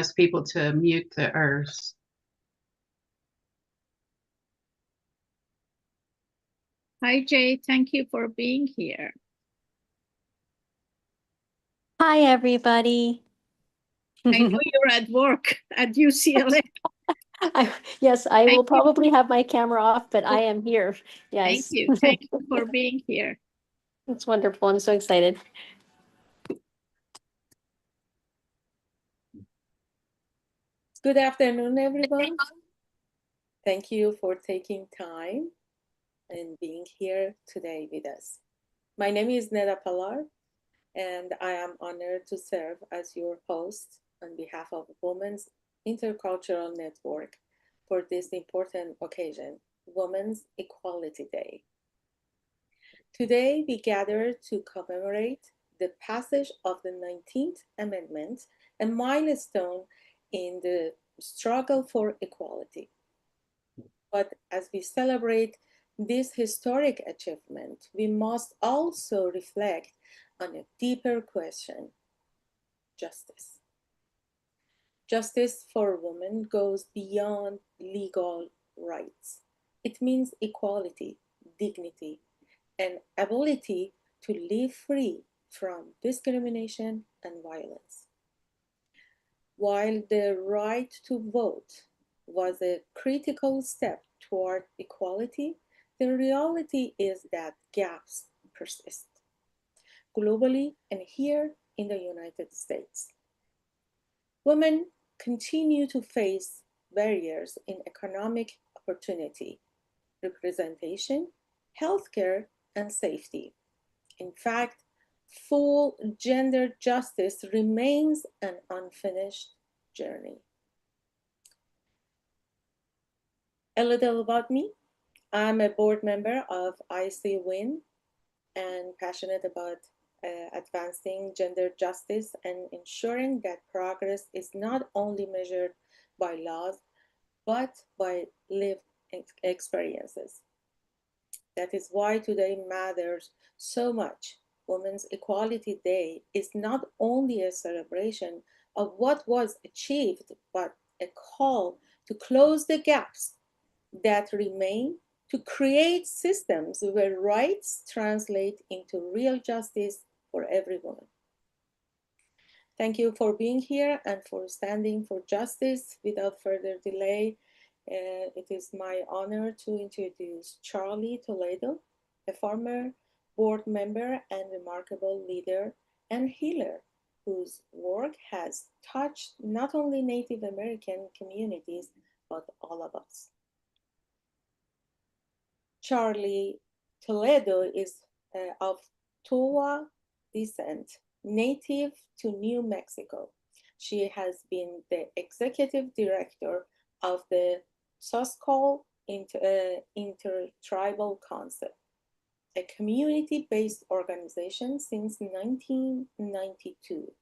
ask people to mute theirs. Hi, Jay. Thank you for being here. Hi, everybody. I know you're at work at UCLA. Yes, I will Thank you. probably have my camera off, but I am here. Yes. Thank you. Thank you for being here. It's wonderful. I'm so excited. Good afternoon, everyone. Thank you for taking time and being here today with us. My name is Neda Palar, and I am honored to serve as your host on behalf of Women's Intercultural Network for this important occasion, Women's Equality Day. Today, we gather to commemorate the passage of the 19th Amendment, a milestone in the struggle for equality. But as we celebrate this historic achievement, we must also reflect on a deeper question: justice. Justice for women goes beyond legal rights. It means equality, dignity, and ability to live free from discrimination and violence. While the right to vote was a critical step toward equality, the reality is that gaps persist globally and here in the United States. Women continue to face barriers in economic opportunity, representation, healthcare, and safety. In fact, full gender justice remains an unfinished journey. A little about me. I'm a board member of ICWIN and passionate about advancing gender justice and ensuring that progress is not only measured by laws, but by lived experiences. That is why today matters so much. Women's Equality Day is not only a celebration of what was achieved, but a call to close the gaps that remain, to create systems where rights translate into real justice for every woman. Thank you for being here and for standing for justice. Without further delay, it is my honor to introduce Charlie Toledo, a former board member and remarkable leader and healer whose work has touched not only Native American communities, but all of us. Charlie Toledo is of Towa descent, native to New Mexico. She has been the executive director of the Soskol Intertribal Council, a community-based organization since 1992,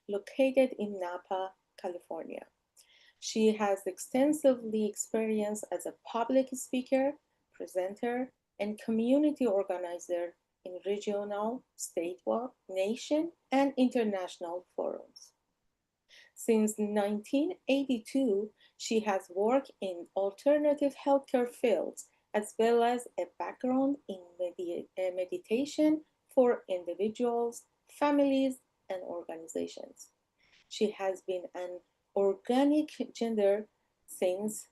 located in Napa, California. She has extensively experience as a public speaker, presenter, and community organizer in regional, statewide, nation, and international forums. Since 1982, she has worked in alternative healthcare fields, as well as a background in meditation for individuals, families, and organizations. She has been an organic gender since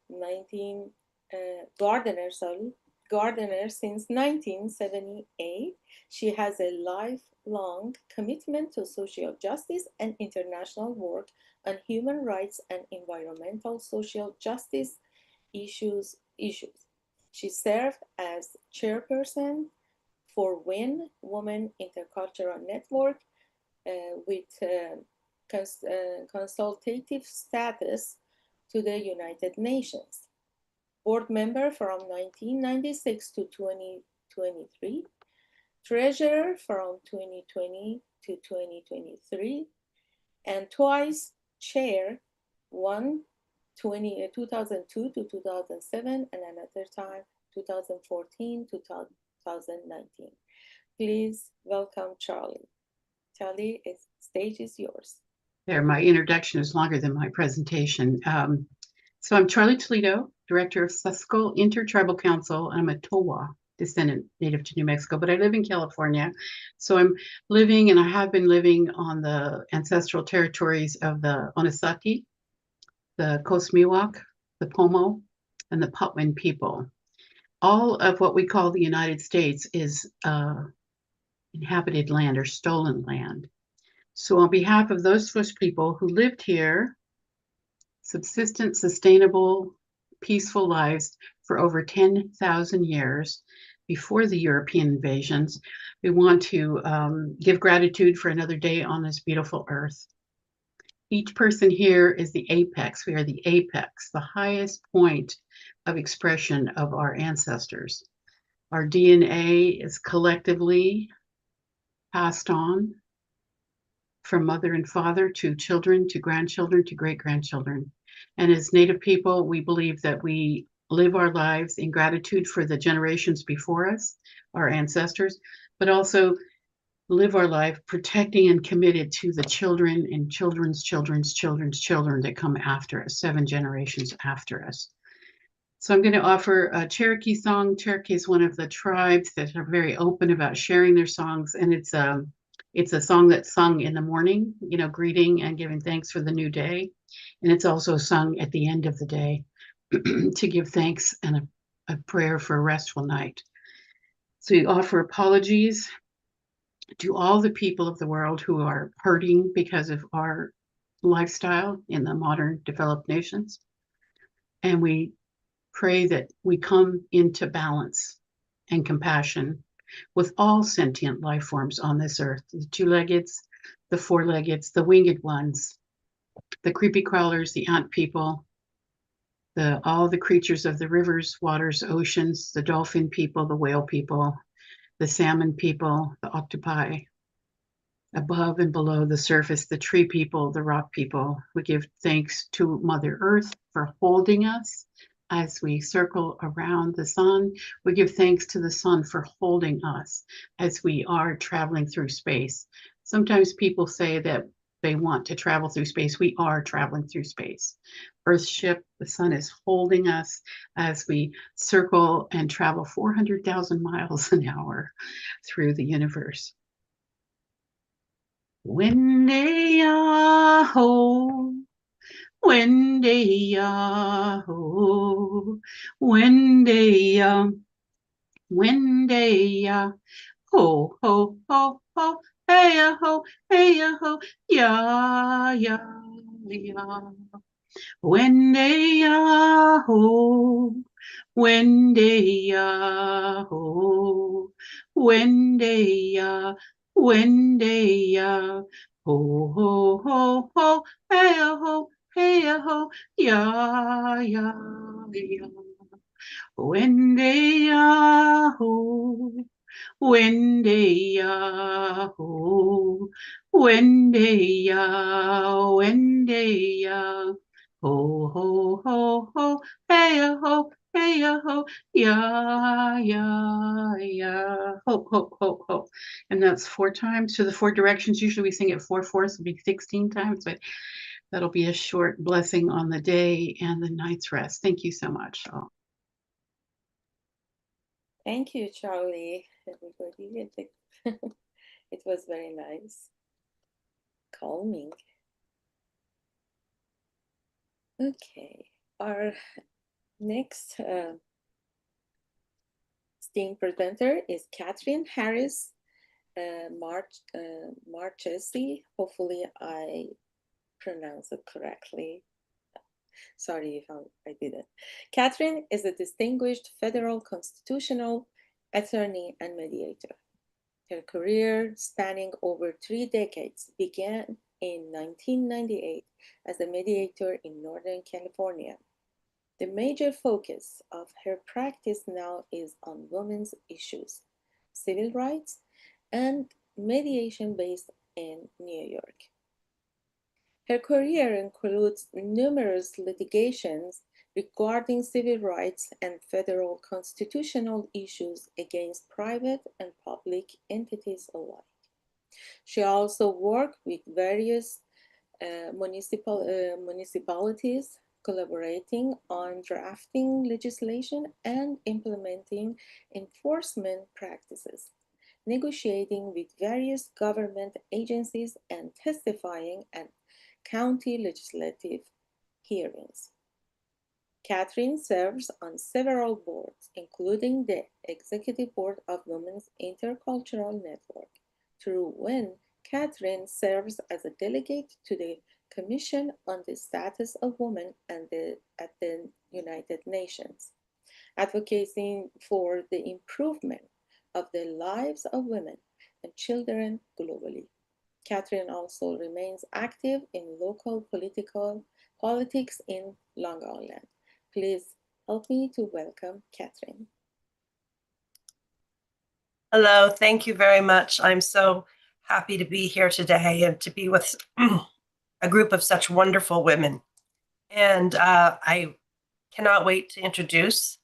gardener since 1978. She has a lifelong commitment to social justice and international work on human rights and environmental social justice issues. She served as chairperson for WIN, Women Intercultural Network, with consultative status to the United Nations. Board member from 1996 to 2023, treasurer from 2020 to 2023, and twice chair, 2002 to 2007, and another time 2014 to 2019. Please welcome Charlie. Charlie, the stage is yours. There, my introduction is longer than my presentation. So I'm Charlie Toledo, Director of Susquehanna Intertribal Council. I'm a Towa descendant native to New Mexico, but I live in California. So I'm living, and I have been living on the ancestral territories of the Onisati, the Coast Miwok, the Pomo, and the Patwin people. All of what we call the United States is inhabited land or stolen land. So on behalf of those first people who lived here, subsistent, sustainable, peaceful lives for over 10,000 years before the European invasions, we want to give gratitude for another day on this beautiful earth. Each person here is the apex. We are the apex, the highest point of expression of our ancestors. Our DNA is collectively passed on from mother and father to children, to grandchildren, to great-grandchildren. And as Native people, we believe that we live our lives in gratitude for the generations before us, our ancestors, but also live our life protecting and committed to the children and children's children's children's children that come after us, 7 generations after us. So I'm going to offer a Cherokee song. Cherokee is one of the tribes that are very open about sharing their songs, and it's a song that's sung in the morning, greeting and giving thanks for the new day. And it's also sung at the end of the day to give thanks and a prayer for a restful night. So we offer apologies to all the people of the world who are hurting because of our lifestyle in the modern developed nations. And we pray that we come into balance and compassion with all sentient life forms on this earth, the 2-leggeds, the 4-leggeds, the winged ones, the creepy crawlers, the ant people, all the creatures of the rivers, waters, oceans, the dolphin people, the whale people, the salmon people, the octopi, above and below the surface, the tree people, the rock people. We give thanks to Mother Earth for holding us as we circle around the sun. We give thanks to the sun for holding us as we are traveling through space. Sometimes people say that they want to travel through space. We are traveling through space. Earth's ship, the sun is holding us as we circle and travel 400,000 miles an hour through the universe. Wendy-ya-ho, Wendy-ya-ho, Wendy-ya, Wendy-ya, ho, ho, ho, ho, hey-ya-ho, hey-ya-ho, ya, ya, ya. Wendy-ya-ho, Wendy-ya-ho, Wendy-ya, Wendy-ya, ho, ho, ho, ho, hey-ya-ho, hey-ya-ho, ya, ya, ya. Wendy-ya-ho, Wendy-ya-ho, Wendy-ya, Wendy-ya, ho, ho, ho, ho, hey-ya-ho, hey-ya-ho, ya, ya, ya, ho, ho, ho, ho. And that's 4 times to the 4 directions. Usually we sing it 4/4, so it'll be 16 times, but that'll be a short blessing on the day and the night's rest. Thank you so much. Thank you, Charlie. Everybody, it was very nice, calming. Okay, our next esteemed presenter is Catherine Harris Marchesi. Hopefully, I pronounce it correctly. Sorry if I didn't. Catherine is a distinguished federal constitutional attorney and mediator. Her career, spanning over 3 decades, began in 1998 as a mediator in Northern California. The major focus of her practice now is on women's issues, civil rights, and mediation based in New York. Her career includes numerous litigations regarding civil rights and federal constitutional issues against private and public entities alike. She also worked with various municipalities collaborating on drafting legislation and implementing enforcement practices, negotiating with various government agencies, and testifying at county legislative hearings. Catherine serves on several boards, including the Executive Board of Women's Intercultural Network. Through WIN, Catherine serves as a delegate to the Commission on the Status of Women at the United Nations, advocating for the improvement of the lives of women and children globally. Catherine also remains active in local politics in Long Island. Please help me to welcome Catherine. Hello, thank you very much. I'm so happy to be here today and to be with a group of such wonderful women. And I cannot wait to introduce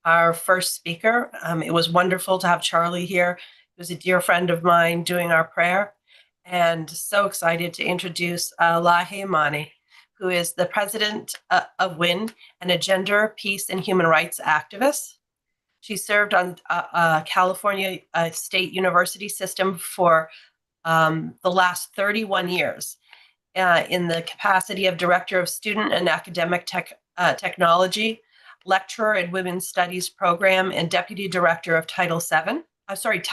our first speaker. It was wonderful to have Charlie here. He was a dear friend of mine doing our prayer. And so excited to introduce Lahe Mani, who is the president of WIN and a gender, peace, and human rights activist. She served on California State University system for the last 31 years in the capacity of Director of Student and Academic Technology, Lecturer in Women's Studies Program, and Deputy Director of Title IX. Lahe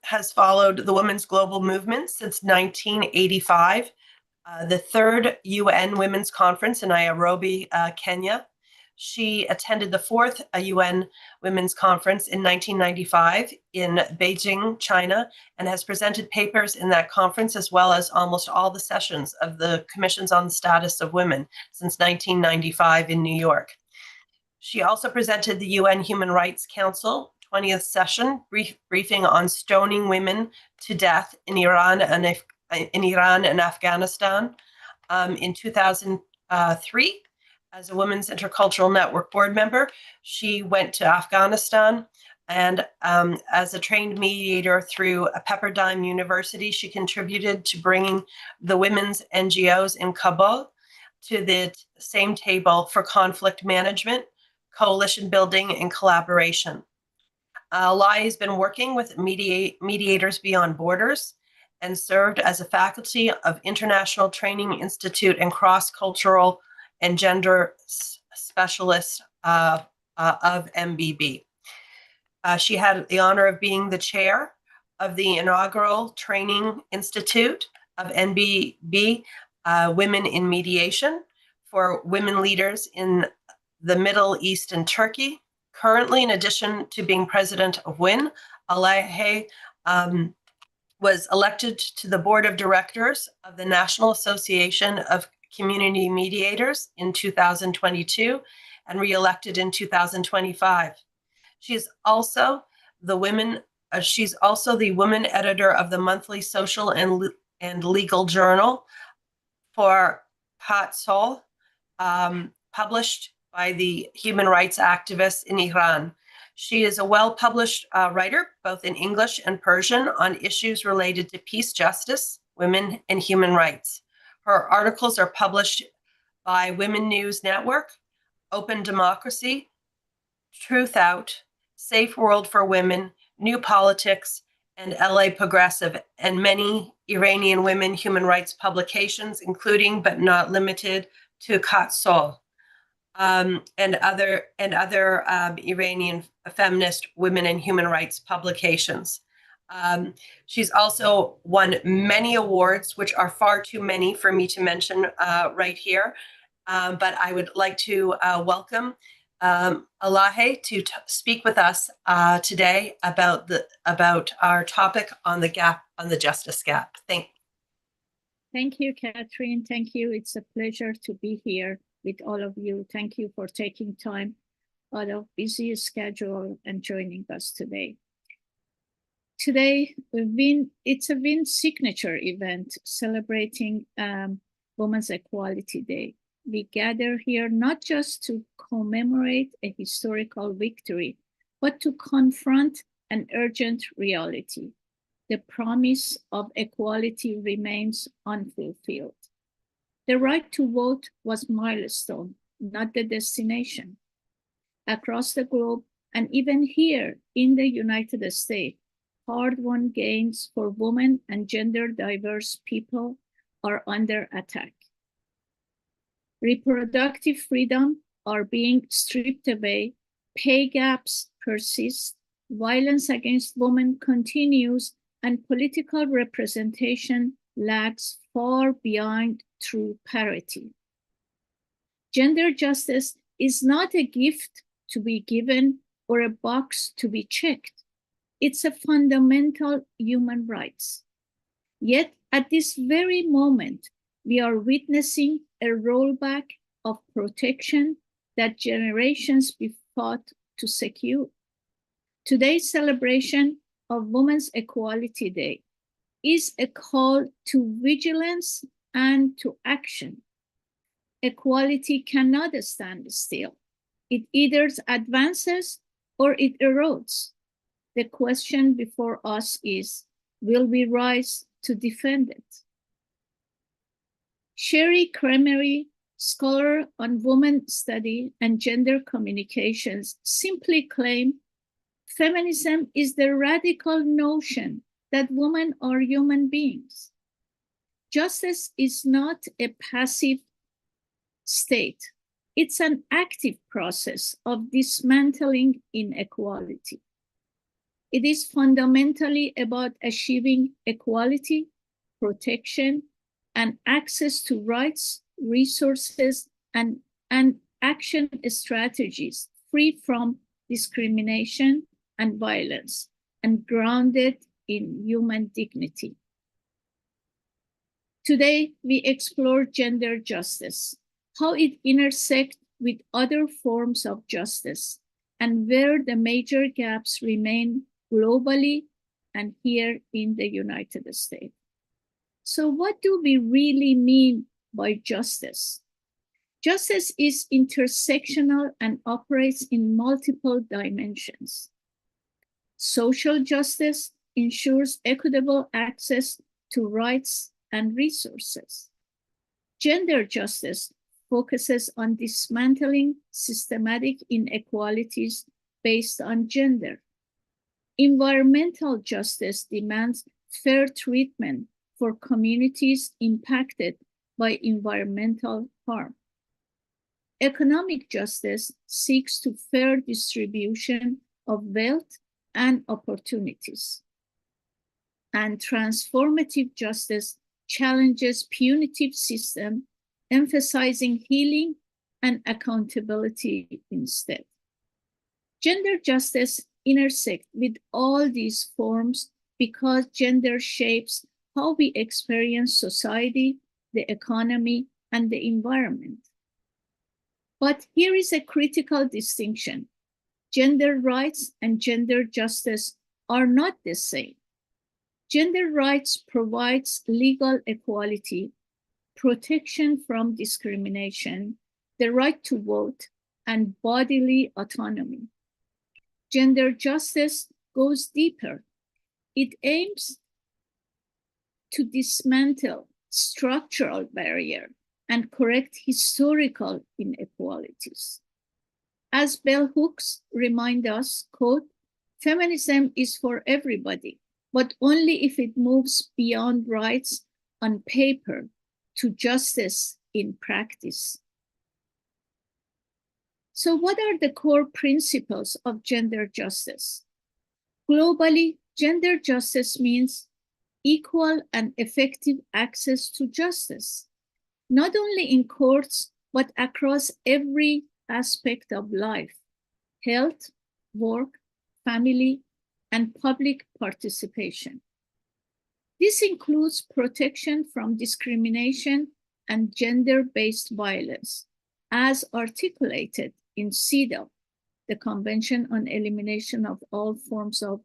has followed the Women's Global Movement since 1985, the third UN Women's Conference in Nairobi, Kenya. She attended the fourth UN Women's Conference in 1995 in Beijing, China, and has presented papers in that conference as well as almost all the sessions of the Commissions on the Status of Women since 1995 in New York. She also presented the UN Human Rights Council 20th session briefing on stoning women to death in Iran and Afghanistan in 2003. As a Women's Intercultural Network board member, she went to Afghanistan, and as a trained mediator through Pepperdine University, she contributed to bringing the women's NGOs in Kabul to the same table for conflict management, coalition building, and collaboration. Lahe has been working with Mediators Beyond Borders and served as a faculty of International Training Institute and cross-cultural and gender specialist of MBB. She had the honor of being the chair of the inaugural Training Institute of MBB, Women in Mediation, for women leaders in the Middle East and Turkey. Currently, in addition to being president of WIN, Lahe was elected to the board of directors of the National Association of Community Mediators in 2022 and re-elected in 2025. She's also the women editor of the monthly social and legal journal for Kat Sol, published by the human rights activists in Iran. She is a well-published writer, both in English and Persian, on issues related to peace, justice, women, and human rights. Her articles are published by Women News Network, Open Democracy, Truth Out, Safe World for Women, New Politics, and LA Progressive, and many Iranian women human rights publications, including but not limited to Kat Sol, and other Iranian feminist women and human rights publications. She's also won many awards, which are far too many for me to mention right here. But I would like to welcome Lahe to speak with us today about our topic on the justice gap. Thank you, Catherine. Thank you. It's a pleasure to be here with all of you. Thank you for taking time out of busy schedule and joining us today. Today, it's a WIN signature event celebrating Women's Equality Day. We gather here not just to commemorate a historical victory, but to confront an urgent reality. the promise of equality remains unfulfilled. The right to vote was milestone, not the destination. Across the globe, and even here in the United States, hard-won gains for women and gender-diverse people are under attack. Reproductive freedom are being stripped away, pay gaps persist, violence against women continues, and political representation lags far behind true parity. Gender justice is not a gift to be given or a box to be checked. It's a fundamental human right. Yet at this very moment, we are witnessing a rollback of protection that generations be fought to secure. Today's celebration of Women's Equality Day is a call to vigilance and to action. Equality cannot stand still. It either advances or it erodes. The question before us is, will we rise to defend it? Sherry Cremery, scholar on women study and gender communications, simply claim feminism is the radical notion that women are human beings. Justice is not a passive state. It's an active process of dismantling inequality. It is fundamentally about achieving equality, protection, and access to rights, resources, and action strategies free from discrimination and violence, and grounded in human dignity. Today, we explore gender justice, how it intersects with other forms of justice, and where the major gaps remain globally and here in the United States. So what do we really mean by justice? Justice is intersectional and operates in multiple dimensions. Social justice ensures equitable access to rights and resources. Gender justice focuses on dismantling systematic inequalities based on gender. Environmental justice demands fair treatment for communities impacted by environmental harm. Economic justice seeks to fair distribution of wealth and opportunities. And transformative justice challenges punitive systems, emphasizing healing and accountability instead. Gender justice intersects with all these forms because gender shapes how we experience society, the economy, and the environment. But here is a critical distinction. Gender rights and gender justice are not the same. Gender rights provides legal equality, protection from discrimination, the right to vote, and bodily autonomy. Gender justice goes deeper. It aims to dismantle structural barriers and correct historical inequalities. As bell hooks remind us, quote, feminism is for everybody, but only if it moves beyond rights on paper to justice in practice. So what are the core principles of gender justice? Globally, gender justice means equal and effective access to justice, not only in courts, but across every aspect of life: health, work, family, and public participation. This includes protection from discrimination and gender-based violence, as articulated in CEDAW, the Convention on Elimination of All Forms of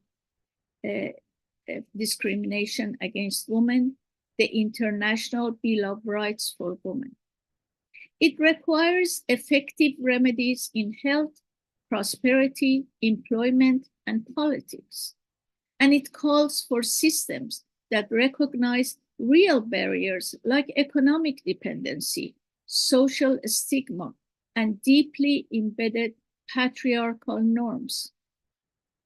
Discrimination Against Women, the International Bill of Rights for Women. It requires effective remedies in health, prosperity, employment, and politics. and it calls for systems that recognize real barriers like economic dependency, social stigma, and deeply embedded patriarchal norms.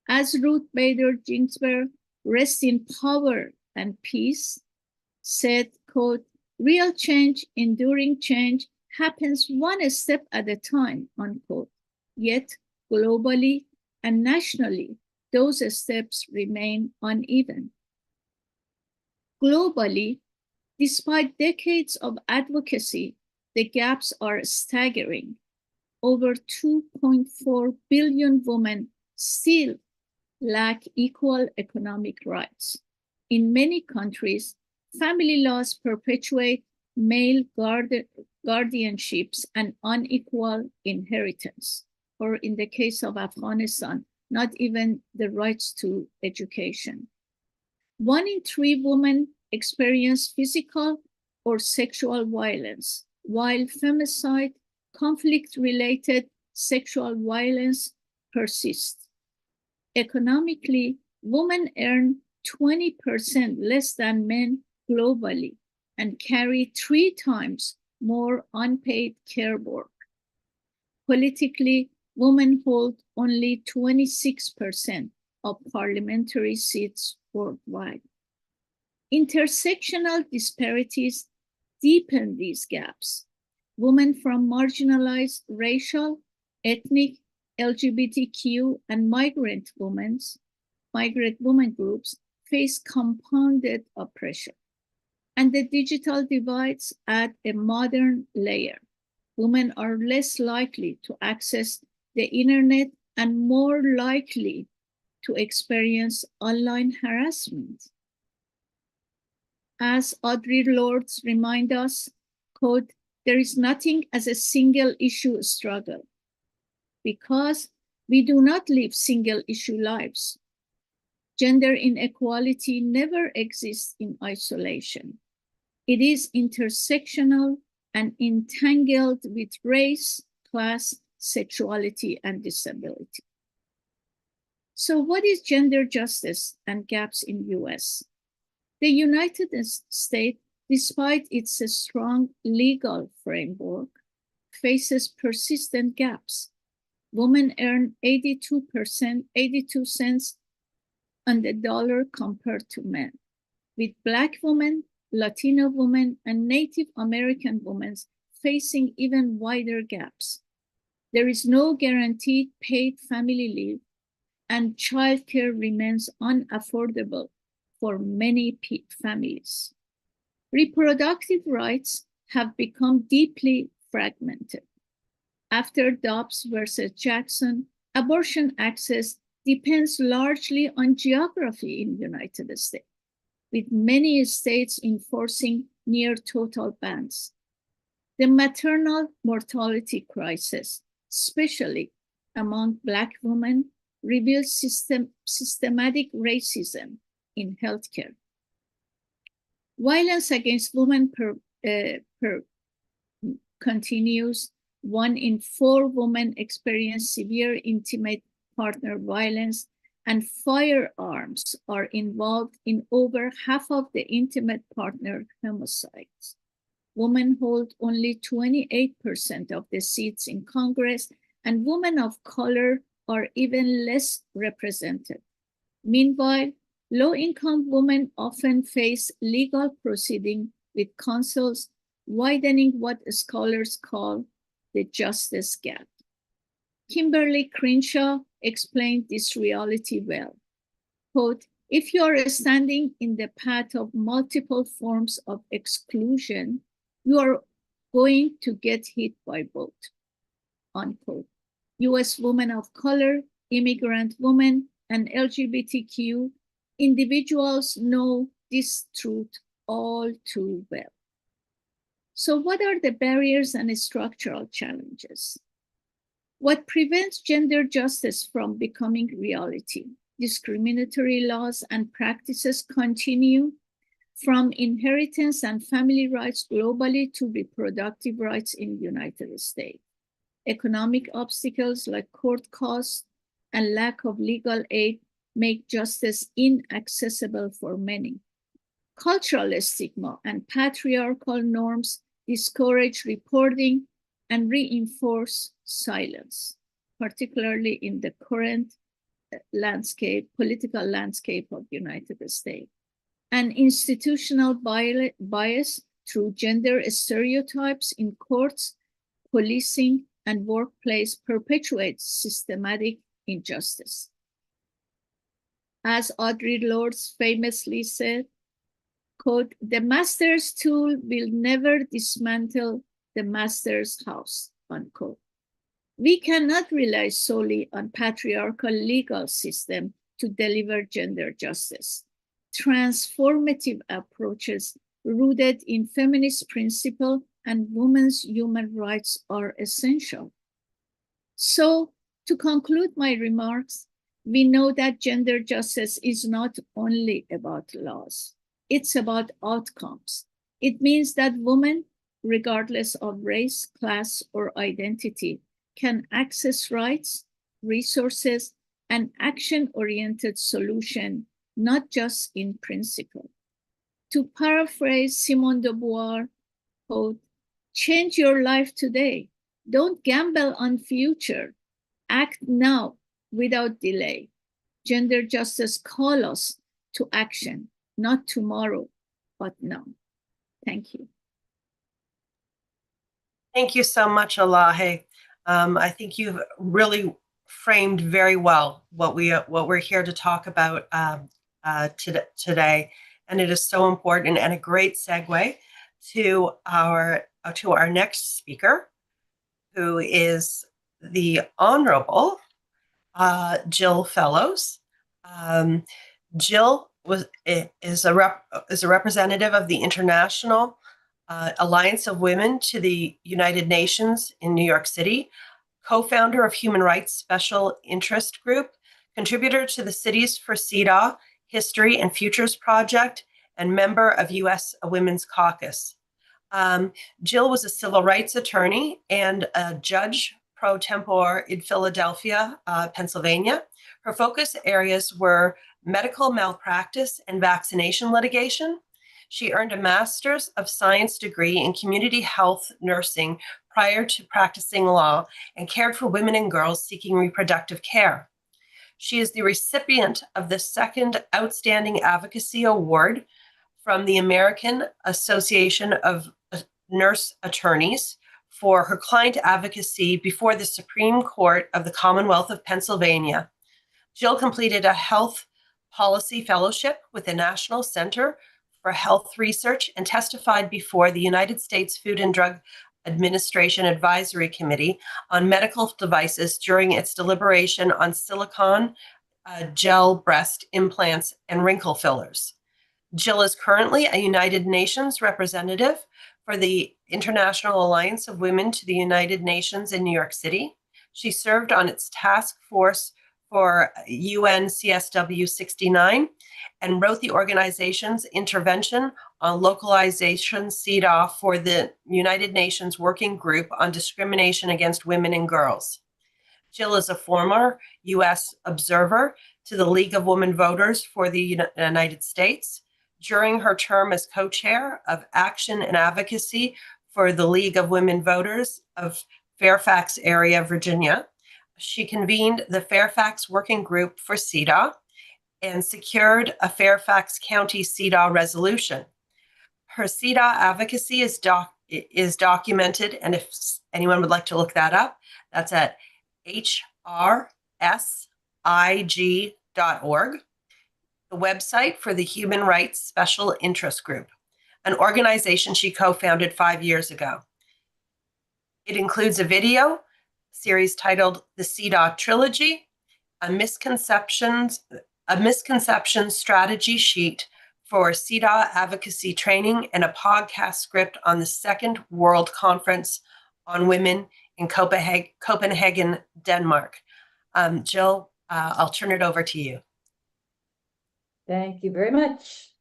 As Ruth Bader Ginsburg, rest in power and peace, said, quote, real change, enduring change happens one step at a time, unquote. Yet globally and nationally, those steps remain uneven. Globally, despite decades of advocacy, the gaps are staggering. Over 2.4 billion women still lack equal economic rights. In many countries, family laws perpetuate male guardianships and unequal inheritance, or in the case of Afghanistan, not even the rights to education. 1 in 3 women experience physical or sexual violence, while femicide, conflict-related sexual violence persists. Economically, women earn 20% less than men globally and carry 3 times more unpaid care work. Politically, women hold only 26% of parliamentary seats worldwide. Intersectional disparities deepen these gaps. Women from marginalized racial, ethnic, LGBTQ, and migrant women groups face compounded oppression. And the digital divides add a modern layer. Women are less likely to access the internet and more likely to experience online harassment. As Audre Lorde reminds us, quote, there is nothing as a single issue struggle because we do not live single issue lives. Gender inequality never exists in isolation. It is intersectional and entangled with race, class, sexuality, and disability. So what is gender justice and gaps in US? The United States, despite its strong legal framework, faces persistent gaps. Women earn 82 cents on the dollar compared to men, with Black women, Latino women, and Native American women facing even wider gaps. There is no guaranteed paid family leave, and childcare remains unaffordable for many families. Reproductive rights have become deeply fragmented. After Dobbs versus Jackson, abortion access depends largely on geography in the United States, with many states enforcing near total bans. The maternal mortality crisis, especially among Black women, reveals systematic racism in healthcare. Violence against women continues. 1 in 4 women experience severe intimate partner violence, and firearms are involved in over half of the intimate partner homicides. Women hold only 28% of the seats in Congress, and women of color are even less represented. Meanwhile, low-income women often face legal proceedings with counsels, widening what scholars call the justice gap. Kimberly Crenshaw explained this reality well. Quote, if you are standing in the path of multiple forms of exclusion, you are going to get hit by both, unquote. US women of color, immigrant women, and LGBTQ individuals know this truth all too well. So what are the barriers and structural challenges? What prevents gender justice from becoming reality? Discriminatory laws and practices continue, from inheritance and family rights globally to reproductive rights in the United States. Economic obstacles like court costs and lack of legal aid make justice inaccessible for many. Cultural stigma and patriarchal norms discourage reporting and reinforce silence, particularly in the current political landscape of the United States. And institutional bias through gender stereotypes in courts, policing, and workplace perpetuates systematic injustice. As Audre Lorde famously said, quote, "The master's tool will never dismantle the master's house," unquote. We cannot rely solely on patriarchal legal system to deliver gender justice. Transformative approaches rooted in feminist principle and women's human rights are essential. So, to conclude my remarks, we know that gender justice is not only about laws, it's about outcomes. It means that women, regardless of race, class, or identity, can access rights, resources, and action-oriented solutions, not just in principle. To paraphrase Simone de Beauvoir, quote, "Change your life today. Don't gamble on future. Act now without delay. Gender justice calls us to action, not tomorrow, but now." Thank you. Thank you so much, Elahe. I think you've really framed very well what we're here to talk about today, and it is so important and a great segue to our next speaker, who is the Honorable Jill Fellows. Jill is a representative of the International Alliance of Women to the United Nations in New York City, co-founder of Human Rights Special Interest Group, contributor to the Cities for CEDAW History and Futures Project, and member of U.S. Women's Caucus. Jill was a civil rights attorney and a judge pro tempore in Philadelphia, Pennsylvania. Her focus areas were medical malpractice and vaccination litigation. She earned a Master's of Science degree in community health nursing prior to practicing law and cared for women and girls seeking reproductive care. She is the recipient of the second Outstanding Advocacy Award from the American Association of Nurse Attorneys for her client advocacy before the Supreme Court of the Commonwealth of Pennsylvania. Jill completed a health policy fellowship with the National Center for Health Research and testified before the United States Food and Drug Administration Advisory Committee on medical devices during its deliberation on silicone gel breast implants and wrinkle fillers. Jill is currently a United Nations representative for the International Alliance of Women to the United Nations in New York City. She served on its task force for UNCSW 69 and wrote the organization's intervention on localization CEDAW for the United Nations Working Group on Discrimination Against Women and Girls. Jill is a former U.S. observer to the League of Women Voters for the United States. During her term as co-chair of Action and Advocacy for the League of Women Voters of Fairfax area, Virginia, she convened the Fairfax Working Group for CEDAW and secured a Fairfax County CEDAW resolution. Her CEDAW advocacy is documented, and if anyone would like to look that up, that's at hrsig.org, the website for the Human Rights Special Interest Group, an organization she co-founded 5 years ago. It includes a video series titled The CEDAW Trilogy, a misconception strategy sheet for CEDAW advocacy training, and a podcast script on the Second World Conference on Women in Copenhagen, Denmark. Jill, I'll turn it over to you. Thank you very much.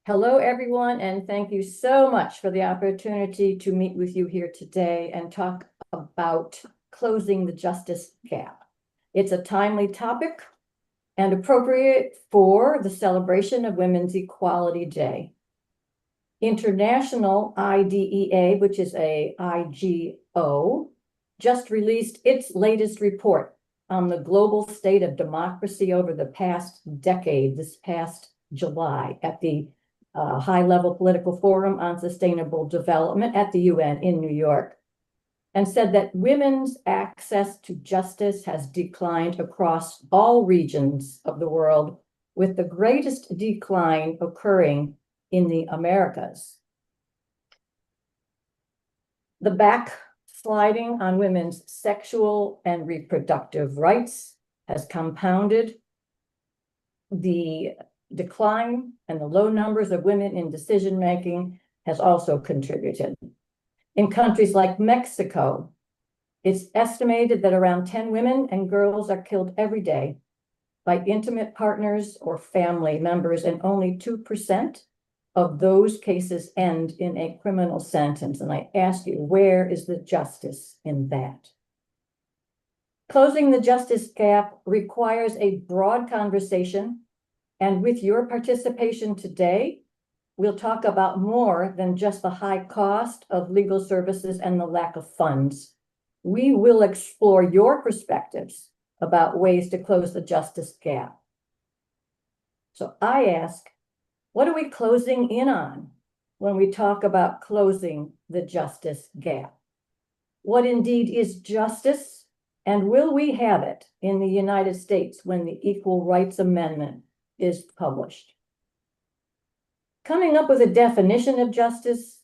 Hello, everyone, and thank you so much for the opportunity to meet with you here today and talk about closing the justice gap. It's a timely topic, and appropriate for the celebration of Women's Equality Day. International IDEA, which is a IGO, just released its latest report on the global state of democracy over the past decade, this past July, at the High-Level Political Forum on Sustainable Development at the UN in New York, and said that women's access to justice has declined across all regions of the world, with the greatest decline occurring in the Americas. The backsliding on women's sexual and reproductive rights has compounded the decline, and the low numbers of women in decision-making has also contributed. In countries like Mexico, it's estimated that around 10 women and girls are killed every day by intimate partners or family members, and only 2% of those cases end in a criminal sentence. And I ask you, where is the justice in that? Closing the justice gap requires a broad conversation, and with your participation today, we'll talk about more than just the high cost of legal services and the lack of funds. We will explore your perspectives about ways to close the justice gap. So I ask, what are we closing in on when we talk about closing the justice gap? What indeed is justice, and will we have it in the United States when the Equal Rights Amendment is published? Coming up with a definition of justice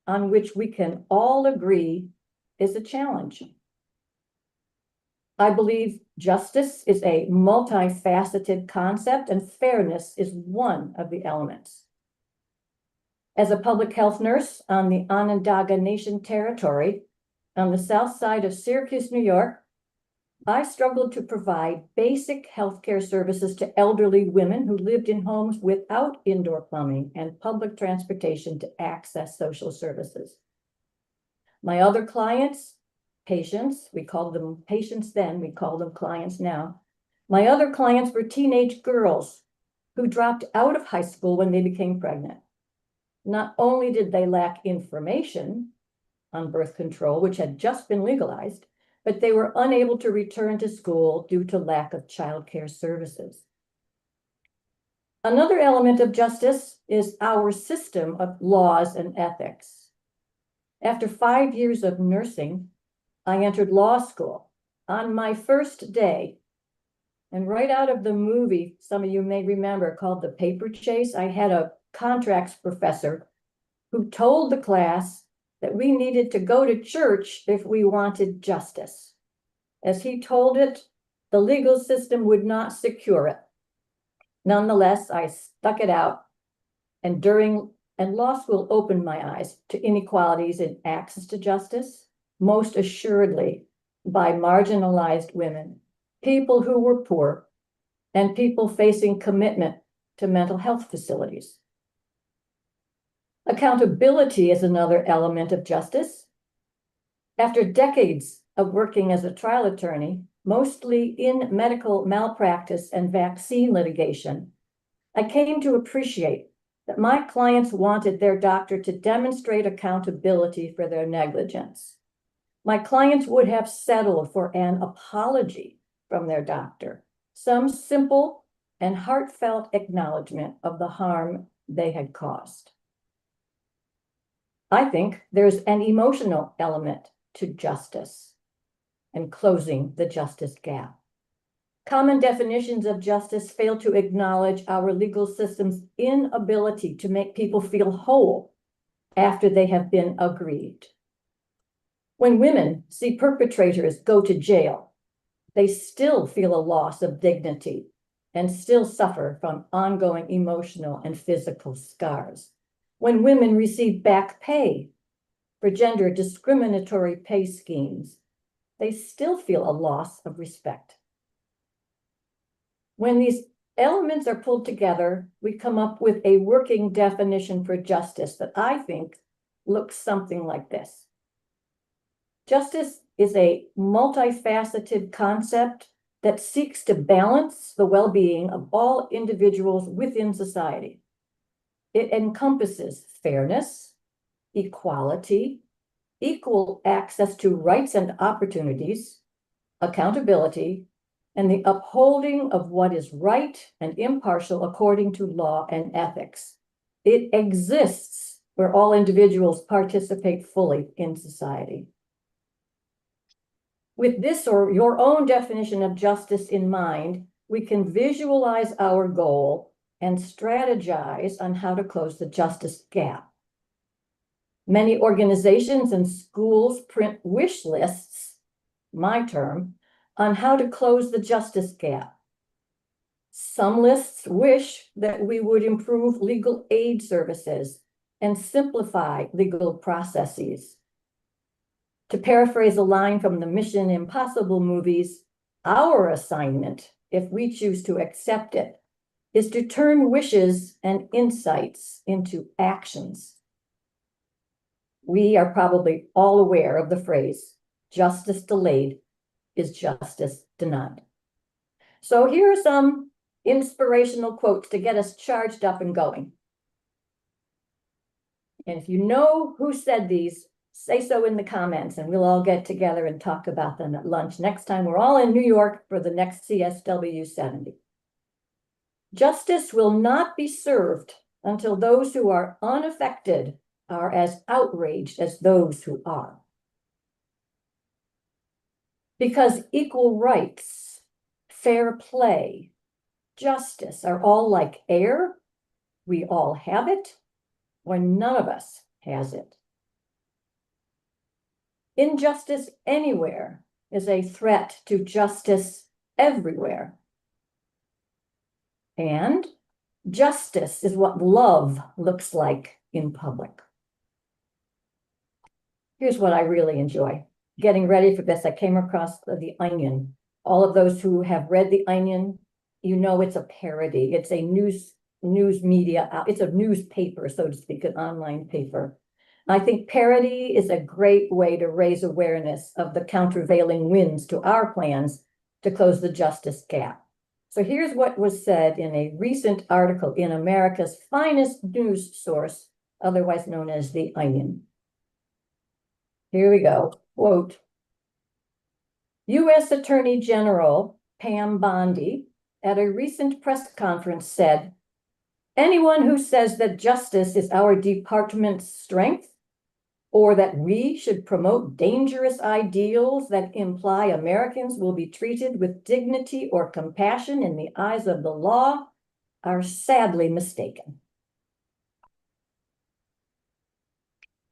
on which we can all agree is a challenge. I believe justice is a multifaceted concept, and fairness is one of the elements. As a public health nurse on the Onondaga Nation territory on the south side of Syracuse, New York, I struggled to provide basic healthcare services to elderly women who lived in homes without indoor plumbing and public transportation to access social services. My other clients, patients, we called them patients then, we call them clients now. My other clients were teenage girls who dropped out of high school when they became pregnant. Not only did they lack information on birth control, which had just been legalized, but they were unable to return to school due to lack of childcare services. Another element of justice is our system of laws and ethics. After 5 years of nursing, I entered law school on my first day. And right out of the movie, some of you may remember, called The Paper Chase, I had a contracts professor who told the class that we needed to go to church if we wanted justice. As he told it, the legal system would not secure it. Nonetheless, I stuck it out, and law school opened my eyes to inequalities in access to justice, most assuredly by marginalized women, people who were poor, and people facing commitment to mental health facilities. Accountability is another element of justice. After decades of working as a trial attorney, mostly in medical malpractice and vaccine litigation, I came to appreciate that my clients wanted their doctor to demonstrate accountability for their negligence. My clients would have settled for an apology from their doctor, some simple and heartfelt acknowledgement of the harm they had caused. I think there's an emotional element to justice and closing the justice gap. Common definitions of justice fail to acknowledge our legal system's inability to make people feel whole after they have been aggrieved. When women see perpetrators go to jail, they still feel a loss of dignity and still suffer from ongoing emotional and physical scars. When women receive back pay for gender discriminatory pay schemes, they still feel a loss of respect. When these elements are pulled together, we come up with a working definition for justice that I think looks something like this. Justice is a multifaceted concept that seeks to balance the well-being of all individuals within society. It encompasses fairness, equality, equal access to rights and opportunities, accountability, and the upholding of what is right and impartial according to law and ethics. It exists where all individuals participate fully in society. With this or your own definition of justice in mind, we can visualize our goal and strategize on how to close the justice gap. Many organizations and schools print wish lists, my term, on how to close the justice gap. Some lists wish that we would improve legal aid services and simplify legal processes. To paraphrase a line from the Mission Impossible movies, our assignment, if we choose to accept it, is to turn wishes and insights into actions. We are probably all aware of the phrase, justice delayed is justice denied. So here are some inspirational quotes to get us charged up and going. And if you know who said these, say so in the comments and we'll all get together and talk about them at lunch next time we're all in New York for the next CSW 70. Justice will not be served until those who are unaffected are as outraged as those who are. Because equal rights, fair play, justice are all like air, we all have it, or none of us has it. Injustice anywhere is a threat to justice everywhere. And justice is what love looks like in public. Here's what I really enjoy. Getting ready for this, I came across The Onion. All of those who have read The Onion, you know it's a parody. It's a news media, it's a newspaper, so to speak, an online paper. I think parody is a great way to raise awareness of the countervailing winds to our plans to close the justice gap. So here's what was said in a recent article in America's finest news source, otherwise known as The Onion. Here we go, quote, U.S. Attorney General Pam Bondi at a recent press conference said, anyone who says that justice is our department's strength, or that we should promote dangerous ideals that imply Americans will be treated with dignity or compassion in the eyes of the law, are sadly mistaken.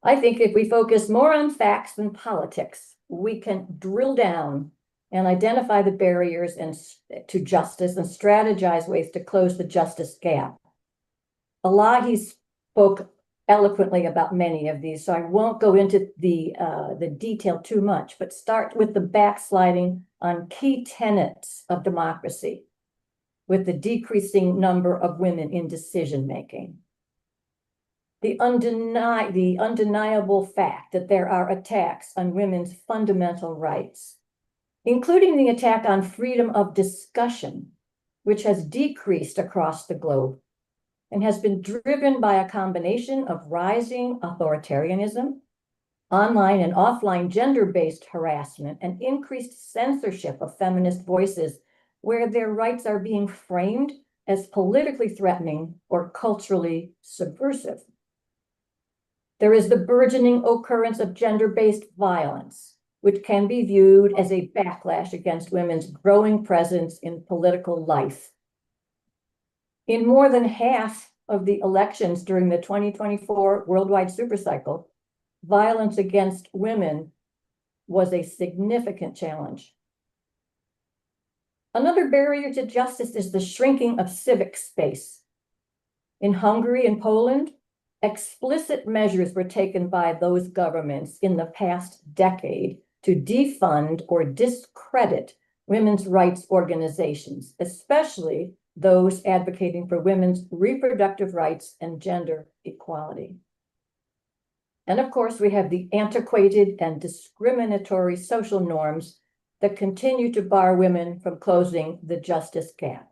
I think if we focus more on facts than politics, we can drill down and identify the barriers to justice and strategize ways to close the justice gap. Elahi spoke eloquently about many of these, so I won't go into the detail too much, but start with the backsliding on key tenets of democracy, with the decreasing number of women in decision-making. The undeniable fact that there are attacks on women's fundamental rights, including the attack on freedom of discussion, which has decreased across the globe and has been driven by a combination of rising authoritarianism, online and offline gender-based harassment, and increased censorship of feminist voices where their rights are being framed as politically threatening or culturally subversive. There is the burgeoning occurrence of gender-based violence, which can be viewed as a backlash against women's growing presence in political life. In more than half of the elections during the 2024 worldwide supercycle, violence against women was a significant challenge. Another barrier to justice is the shrinking of civic space. In Hungary and Poland, explicit measures were taken by those governments in the past decade to defund or discredit women's rights organizations, especially those advocating for women's reproductive rights and gender equality. And of course, we have the antiquated and discriminatory social norms that continue to bar women from closing the justice gap.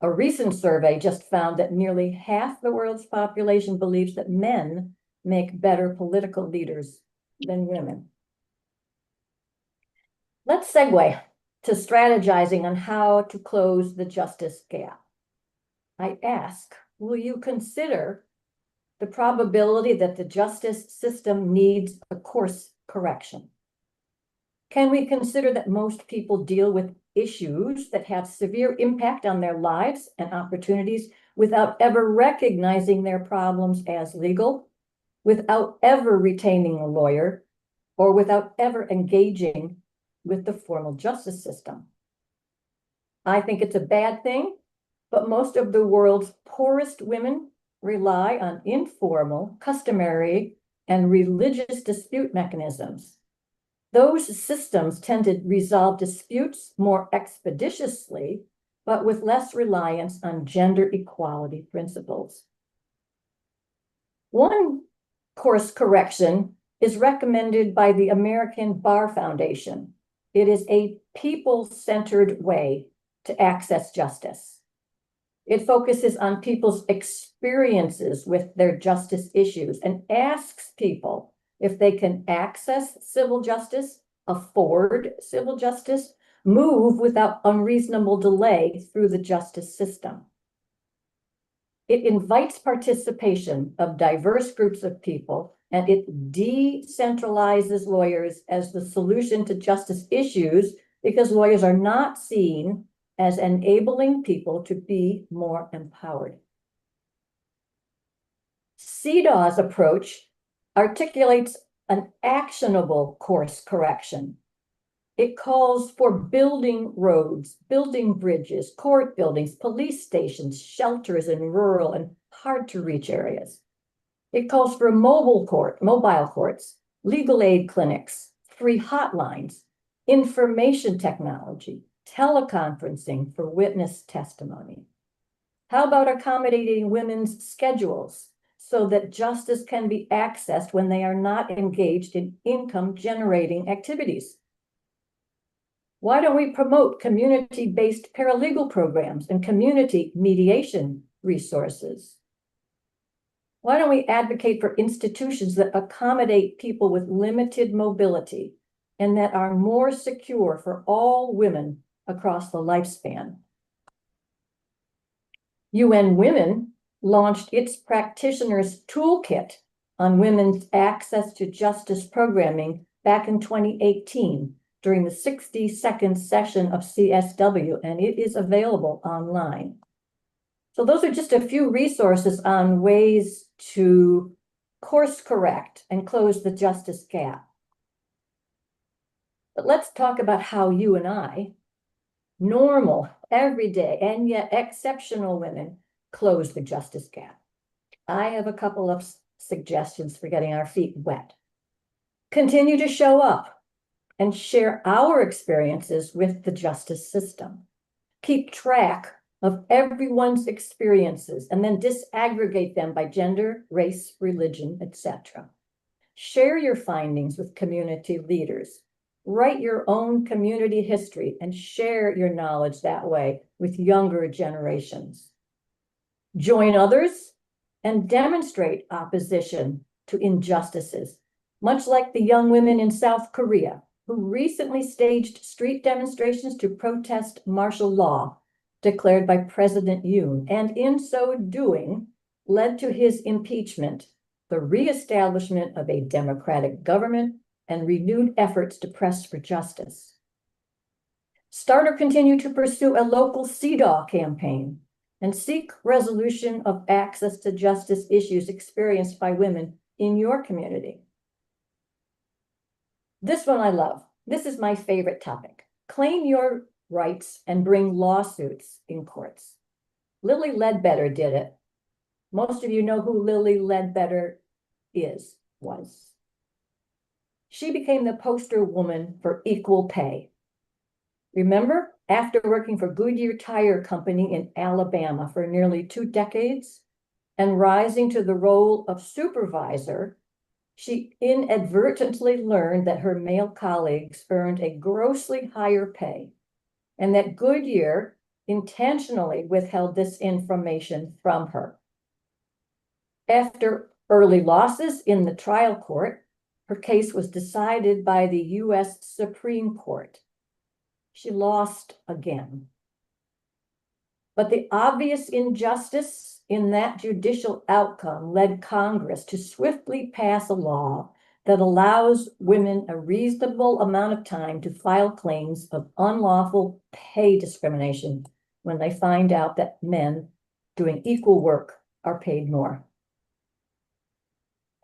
A recent survey just found that nearly half the world's population believes that men make better political leaders than women. Let's segue to strategizing on how to close the justice gap. I ask, will you consider the probability that the justice system needs a course correction? Can we consider that most people deal with issues that have severe impact on their lives and opportunities without ever recognizing their problems as legal, without ever retaining a lawyer, or without ever engaging with the formal justice system? I think it's a bad thing, but most of the world's poorest women rely on informal, customary, and religious dispute mechanisms. Those systems tend to resolve disputes more expeditiously, but with less reliance on gender equality principles. One course correction is recommended by the American Bar Foundation. It is a people-centered way to access justice. It focuses on people's experiences with their justice issues and asks people if they can access civil justice, afford civil justice, move without unreasonable delay through the justice system. It invites participation of diverse groups of people, and it decentralizes lawyers as the solution to justice issues because lawyers are not seen as enabling people to be more empowered. CEDAW's approach articulates an actionable course correction. It calls for building roads, building bridges, court buildings, police stations, shelters in rural and hard-to-reach areas. It calls for mobile courts, legal aid clinics, free hotlines, information technology, teleconferencing for witness testimony. How about accommodating women's schedules so that justice can be accessed when they are not engaged in income-generating activities? Why don't we promote community-based paralegal programs and community mediation resources? Why don't we advocate for institutions that accommodate people with limited mobility and that are more secure for all women across the lifespan? UN Women launched its practitioners toolkit on women's access to justice programming back in 2018 during the 60-second session of CSW, and it is available online. So those are just a few resources on ways to course correct and close the justice gap. But let's talk about how you and I, normal, everyday, and yet exceptional women, close the justice gap. I have a couple of suggestions for getting our feet wet. Continue to show up and share our experiences with the justice system. Keep track of everyone's experiences and then disaggregate them by gender, race, religion, etc. Share your findings with community leaders. Write your own community history and share your knowledge that way with younger generations. Join others and demonstrate opposition to injustices, much like the young women in South Korea who recently staged street demonstrations to protest martial law declared by President Yoon, and in so doing led to his impeachment, the reestablishment of a democratic government, and renewed efforts to press for justice. Start or continue to pursue a local CEDAW campaign and seek resolution of access to justice issues experienced by women in your community. This one I love. This is my favorite topic. Claim your rights and bring lawsuits in courts. Lilly Ledbetter did it. Most of you know who Lilly Ledbetter was. She became the poster woman for equal pay. Remember, after working for Goodyear Tire Company in Alabama for nearly 2 decades and rising to the role of supervisor, She inadvertently learned that her male colleagues earned a grossly higher pay and that Goodyear intentionally withheld this information from her. After early losses in the trial court, her case was decided by the U.S. Supreme Court. She lost again. But the obvious injustice in that judicial outcome led Congress to swiftly pass a law that allows women a reasonable amount of time to file claims of unlawful pay discrimination when they find out that men doing equal work are paid more.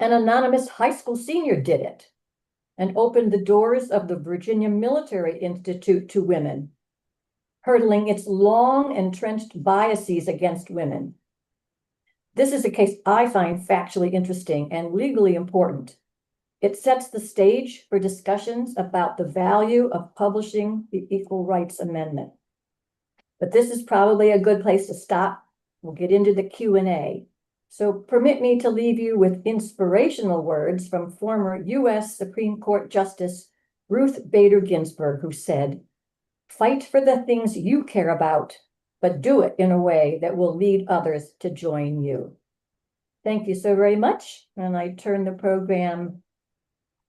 An anonymous high school senior did it and opened the doors of the Virginia Military Institute to women, hurdling its long entrenched biases against women. This is a case I find factually interesting and legally important. It sets the stage for discussions about the value of publishing the Equal Rights Amendment. But this is probably a good place to stop. We'll get into the Q&A. So permit me to leave you with inspirational words from former U.S. Supreme Court Justice Ruth Bader Ginsburg, who said, "Fight for the things you care about, but do it in a way that will lead others to join you." Thank you so very much. And I turn the program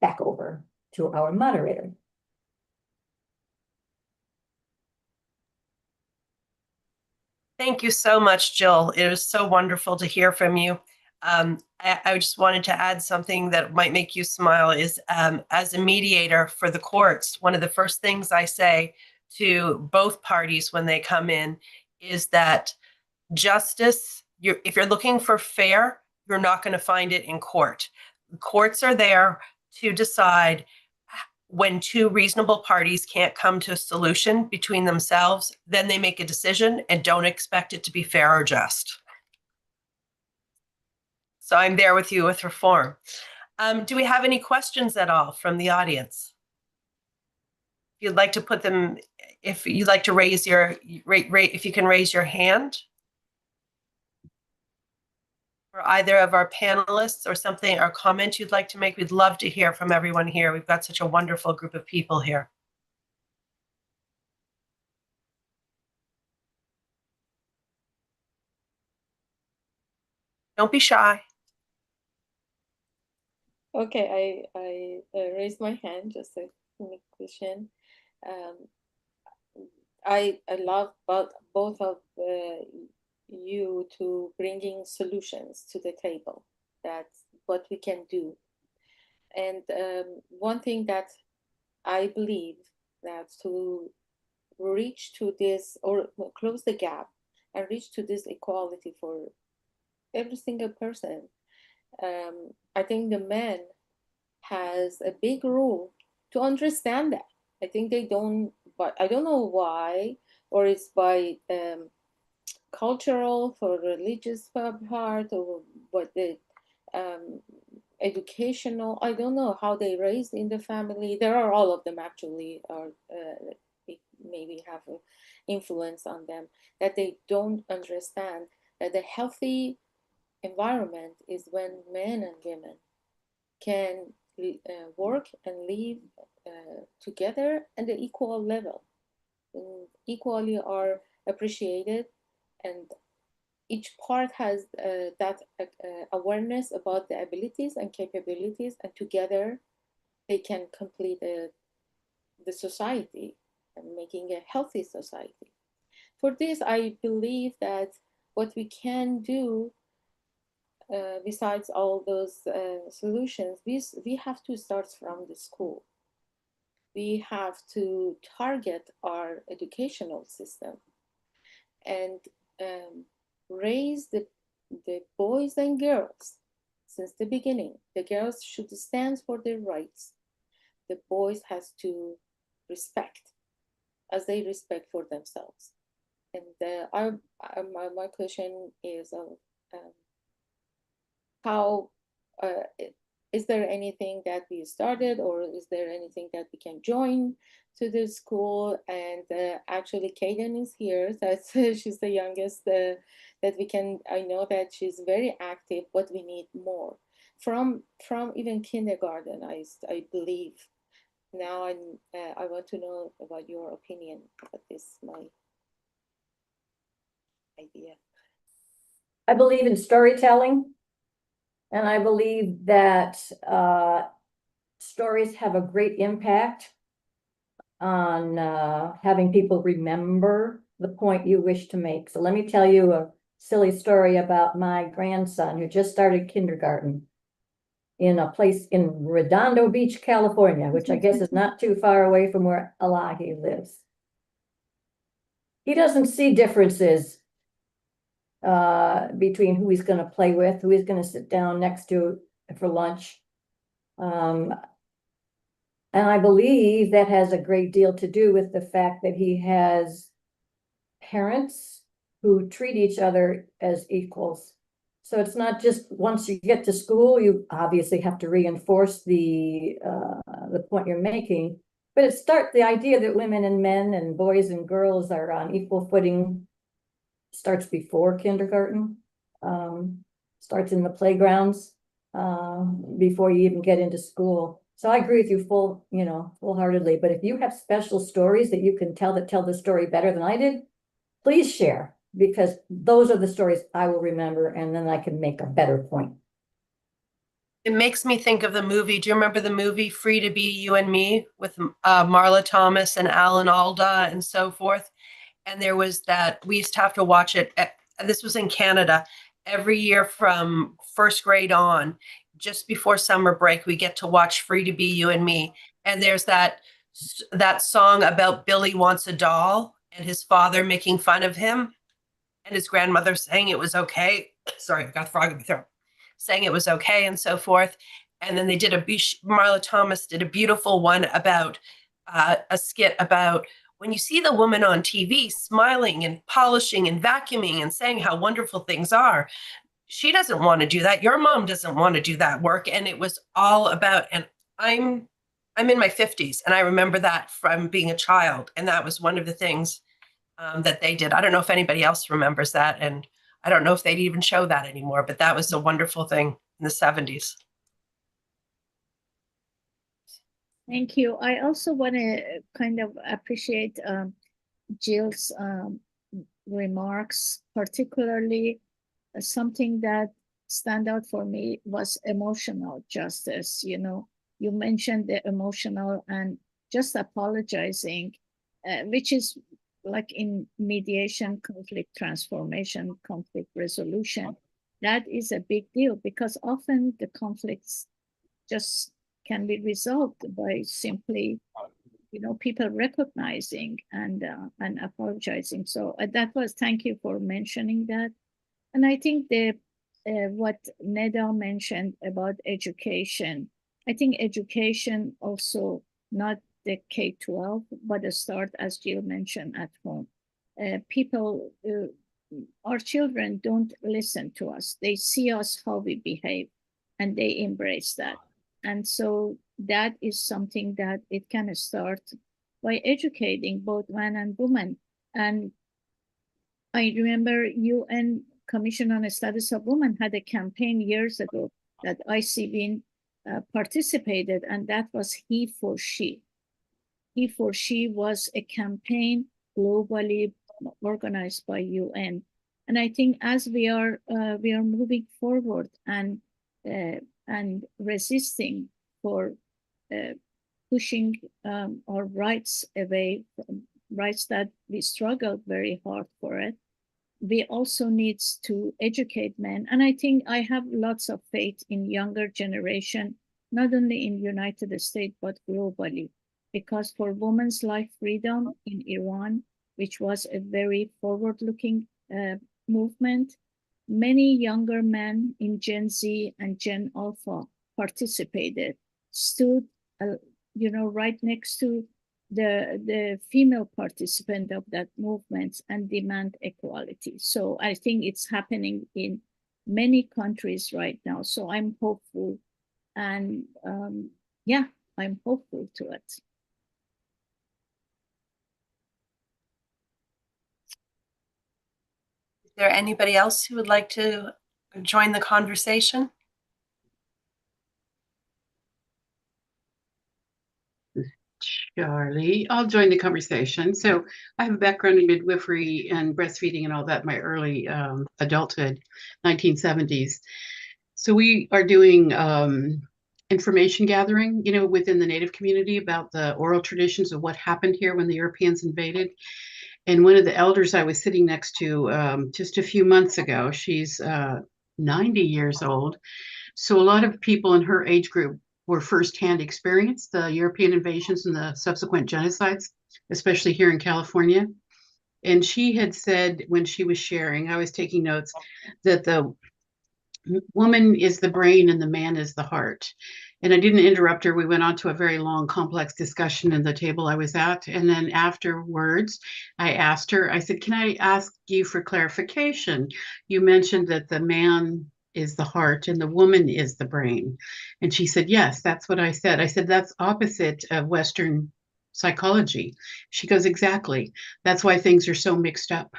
back over to our moderator. Thank you so much, Jill. It was so wonderful to hear from you. I just wanted to add something that might make you smile is as a mediator for the courts, one of the first things I say to both parties when they come in is that justice, if you're looking for fair, you're not going to find it in court. Courts are there to decide when two reasonable parties can't come to a solution between themselves, then they make a decision and don't expect it to be fair or just. So I'm there with you with reform. Do we have any questions at all from the audience? If you'd like to put them, if you'd like to raise your, if you can raise your hand. For either of our panelists or something or comment you'd like to make, we'd love to hear from everyone here. We've got such a wonderful group of people here. Don't be shy. Okay, I raised my hand just to make a question. I love both of you to bringing solutions to the table. That's what we can do. And one thing that I believe that to reach to this or close the gap and reach to this equality for every single person, I think the man has a big role to understand that. I think they don't, but I don't know why, or it's by cultural or religious part, or what the educational, I don't know how they raised in the family. There are all of them actually, or maybe have an influence on them, that they don't understand that the healthy environment is when men and women can work and live together at the equal level, and equally are appreciated, and each part has that awareness about the abilities and capabilities, and together they can complete the society and making a healthy society. For this, I believe that what we can do besides all those solutions, we have to start from the school. We have to target our educational system and raise the boys and girls since the beginning. The girls should stand for their rights. The boys has to respect as they respect for themselves. And my question is, how is there anything that we started, or is there anything that we can join to the school? And actually Kaden is here, that's she's the youngest that we can, I know that she's very active, but we need more from from even kindergarten, I believe. Now I want to know about your opinion about this, my idea. I believe in storytelling. And I believe that stories have a great impact on having people remember the point you wish to make. So let me tell you a silly story about my grandson who just started kindergarten in a place in Redondo Beach, California, which I guess is not too far away from where Elahi lives. He doesn't see differences between who he's going to play with, who he's going to sit down next to for lunch. And I believe that has a great deal to do with the fact that he has parents who treat each other as equals. So it's not just once you get to school, you obviously have to reinforce the point you're making, but the idea that women and men and boys and girls are on equal footing starts before kindergarten, starts in the playgrounds, before you even get into school. So I agree with you full-heartedly, but if you have special stories that you can tell that tell the story better than I did, please share, because those are the stories I will remember, and then I can make a better point. It makes me think of the movie. Do you remember the movie Free to Be You and Me with Marla Thomas and Alan Alda and so forth? And there was that, we used to have to watch it. This was in Canada every year from first grade on. Just before summer break, we get to watch Free to Be You and Me. And there's that song about Billy wants a doll and his father making fun of him and his grandmother saying it was okay. Sorry, I got the frog in my throat. Saying it was okay and so forth. And then they did Marla Thomas did a beautiful one about a skit about when you see the woman on TV smiling and polishing and vacuuming and saying how wonderful things are, she doesn't want to do that. Your mom doesn't want to do that work. And it was all about, and I'm in my 50s, and I remember that from being a child. And that was one of the things that they did. I don't know if anybody else remembers that. And I don't know if they'd even show that anymore, but that was a wonderful thing in the 70s. Thank you. I also want to kind of appreciate Jill's remarks, particularly something that stand out for me was emotional justice. You mentioned the emotional and just apologizing, which is like in mediation, conflict transformation, conflict resolution. That is a big deal because often the conflicts just can be resolved by simply, people recognizing and apologizing. So thank you for mentioning that. And I think what Neda mentioned about education, I think education also, not the K-12, but the start, as Jill mentioned, at home. Our children don't listen to us. They see us how we behave, and they embrace that. And so that is something that it can start by educating both men and women. And I remember UN Commission on the Status of Women had a campaign years ago that ICWIN participated, and that was He for She. He for She was a campaign globally organized by UN. And I think as we are moving forward and resisting for pushing our rights away, rights that we struggled very hard for it, we also need to educate men. And I think I have lots of faith in younger generation, not only in United States, but globally. Because for women's life freedom in Iran, which was a very forward-looking movement, many younger men in Gen Z and Gen Alpha participated, stood, right next to the female participant of that movement and demand equality. So I think it's happening in many countries right now. So I'm hopeful, and I'm hopeful to it. Is there anybody else who would like to join the conversation? Charlie. I'll join the conversation. So I have a background in midwifery and breastfeeding and all that in my early adulthood, 1970s. So we are doing information gathering, within the Native community about the oral traditions of what happened here when the Europeans invaded. And one of the elders I was sitting next to just a few months ago, she's 90 years old. So a lot of people in her age group were firsthand experienced the European invasions and the subsequent genocides, especially here in California. And she had said when she was sharing, I was taking notes, that the woman is the brain and the man is the heart. And I didn't interrupt her. We went on to a very long, complex discussion in the table I was at. And then afterwards, I asked her, I said, can I ask you for clarification? You mentioned that the man is the heart and the woman is the brain. And she said, yes, that's what I said. I said, that's opposite of Western psychology. She goes, exactly. That's why things are so mixed up.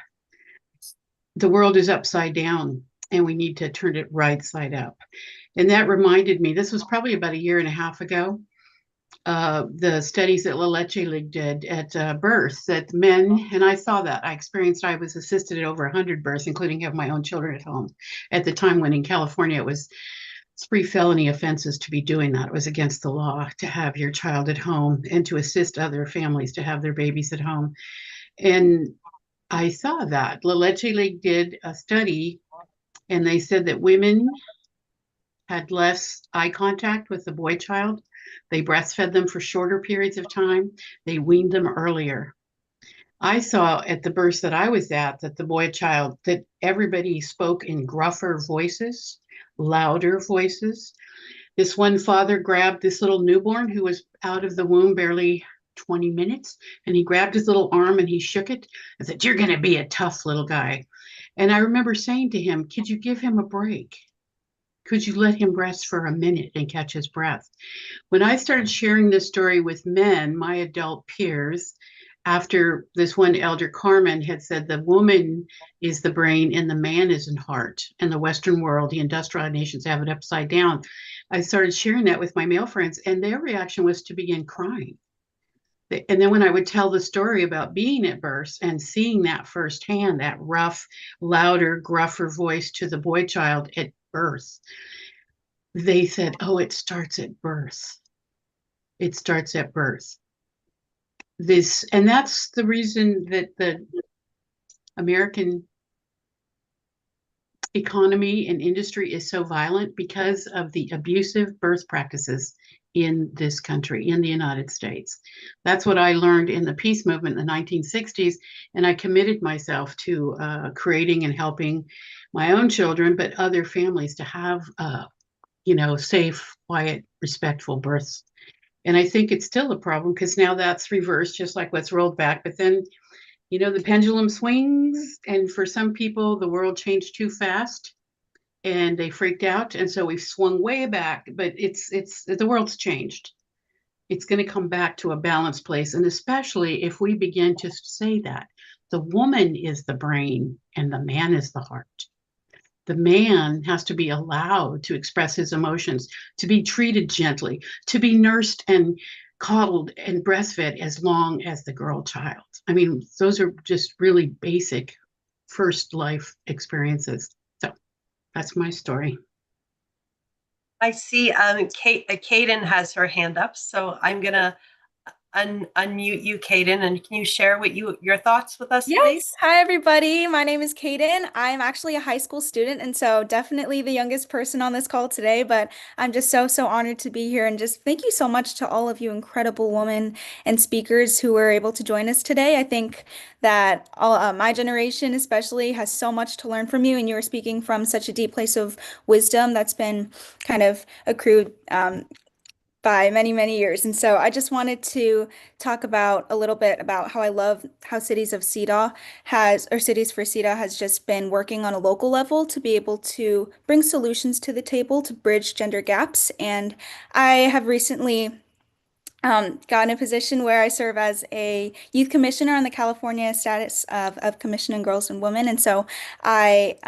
The world is upside down and we need to turn it right side up. And that reminded me, this was probably about a year and a half ago, the studies that La Leche League did at birth, that men, and I saw that, I was assisted at over 100 births, including have my own children at home. At the time when in California, it was 3 felony offenses to be doing that. It was against the law to have your child at home and to assist other families to have their babies at home. And I saw that La Leche League did a study and they said that women had less eye contact with the boy child. They breastfed them for shorter periods of time. They weaned them earlier. I saw at the birth that I was at that the boy child, that everybody spoke in gruffer voices, louder voices. This one father grabbed this little newborn who was out of the womb barely 20 minutes, and he grabbed his little arm and he shook it and said, you're going to be a tough little guy. And I remember saying to him, could you give him a break? Could you let him rest for a minute and catch his breath? When I started sharing this story with men, my adult peers, after this one elder, Carmen, had said the woman is the brain and the man is in heart, and the Western world, the industrial nations have it upside down, I started sharing that with my male friends, and their reaction was to begin crying. And then when I would tell the story about being at birth and seeing that firsthand, that rough, louder, gruffer voice to the boy child at birth, they said, oh, it starts at birth. It starts at birth. And that's the reason that the American economy and industry is so violent, because of the abusive birth practices in this country, in the United States. That's what I learned in the peace movement in the 1960s. And I committed myself to creating and helping my own children, but other families to have, safe, quiet, respectful births. And I think it's still a problem because now that's reversed, just like what's rolled back. But then, the pendulum swings. And for some people, the world changed too fast and they freaked out. And so we've swung way back, but the world's changed. It's going to come back to a balanced place. And especially if we begin to say that the woman is the brain and the man is the heart. The man has to be allowed to express his emotions, to be treated gently, to be nursed and coddled and breastfed as long as the girl child. I mean, those are just really basic first life experiences. So that's my story. I see Kaden has her hand up, so I'm going to unmute you, Kaden, and can you share your thoughts with us, Yes. please? Hi, everybody. My name is Kaden. I'm actually a high school student, and so definitely the youngest person on this call today, but I'm just so honored to be here. And just thank you so much to all of you incredible women and speakers who were able to join us today. I think that my generation especially has so much to learn from you, and you are speaking from such a deep place of wisdom that's been kind of accrued by many years. And so I just wanted to talk about a little bit about how I love how Cities for CEDAW has just been working on a local level to be able to bring solutions to the table to bridge gender gaps. And I have recently gotten a position where I serve as a youth commissioner on the California status of Commission on Girls and Women. And so I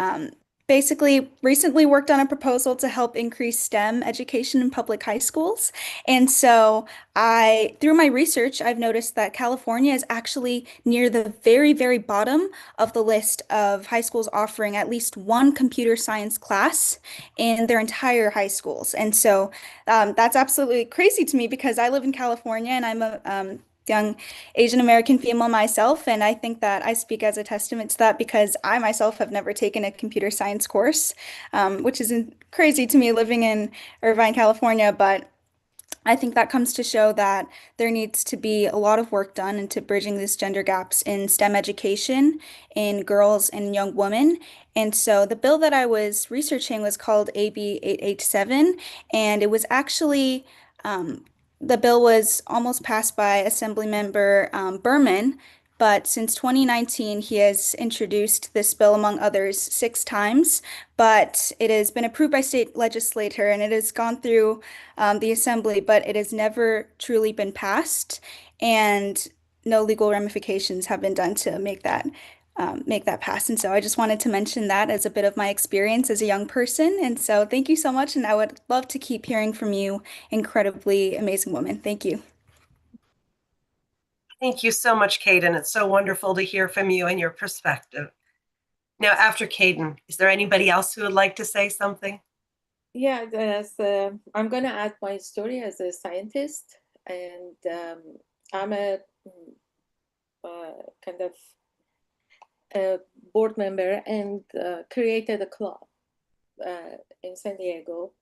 basically recently worked on a proposal to help increase STEM education in public high schools. And so through my research, I've noticed that California is actually near the very, very bottom of the list of high schools offering at least one computer science class in their entire high schools. And so that's absolutely crazy to me because I live in California and I'm a young Asian American female myself, and I think that I speak as a testament to that because I myself have never taken a computer science course, which is crazy to me living in Irvine, California, but I think that comes to show that there needs to be a lot of work done into bridging these gender gaps in STEM education in girls and young women. And so the bill that I was researching was called AB 887, and it was actually the bill was almost passed by Assemblymember Berman, but since 2019, he has introduced this bill, among others, 6 times. But it has been approved by state legislature and it has gone through the assembly, but it has never truly been passed, and no legal ramifications have been done to make that pass. And so I just wanted to mention that as a bit of my experience as a young person. And so thank you so much. And I would love to keep hearing from you, incredibly amazing woman. Thank you. Thank you so much, Caden. It's so wonderful to hear from you and your perspective. Now, after Caden, is there anybody else who would like to say something? Yeah, I'm going to add my story as a scientist, and I'm a kind of a board member and created a club in San Diego.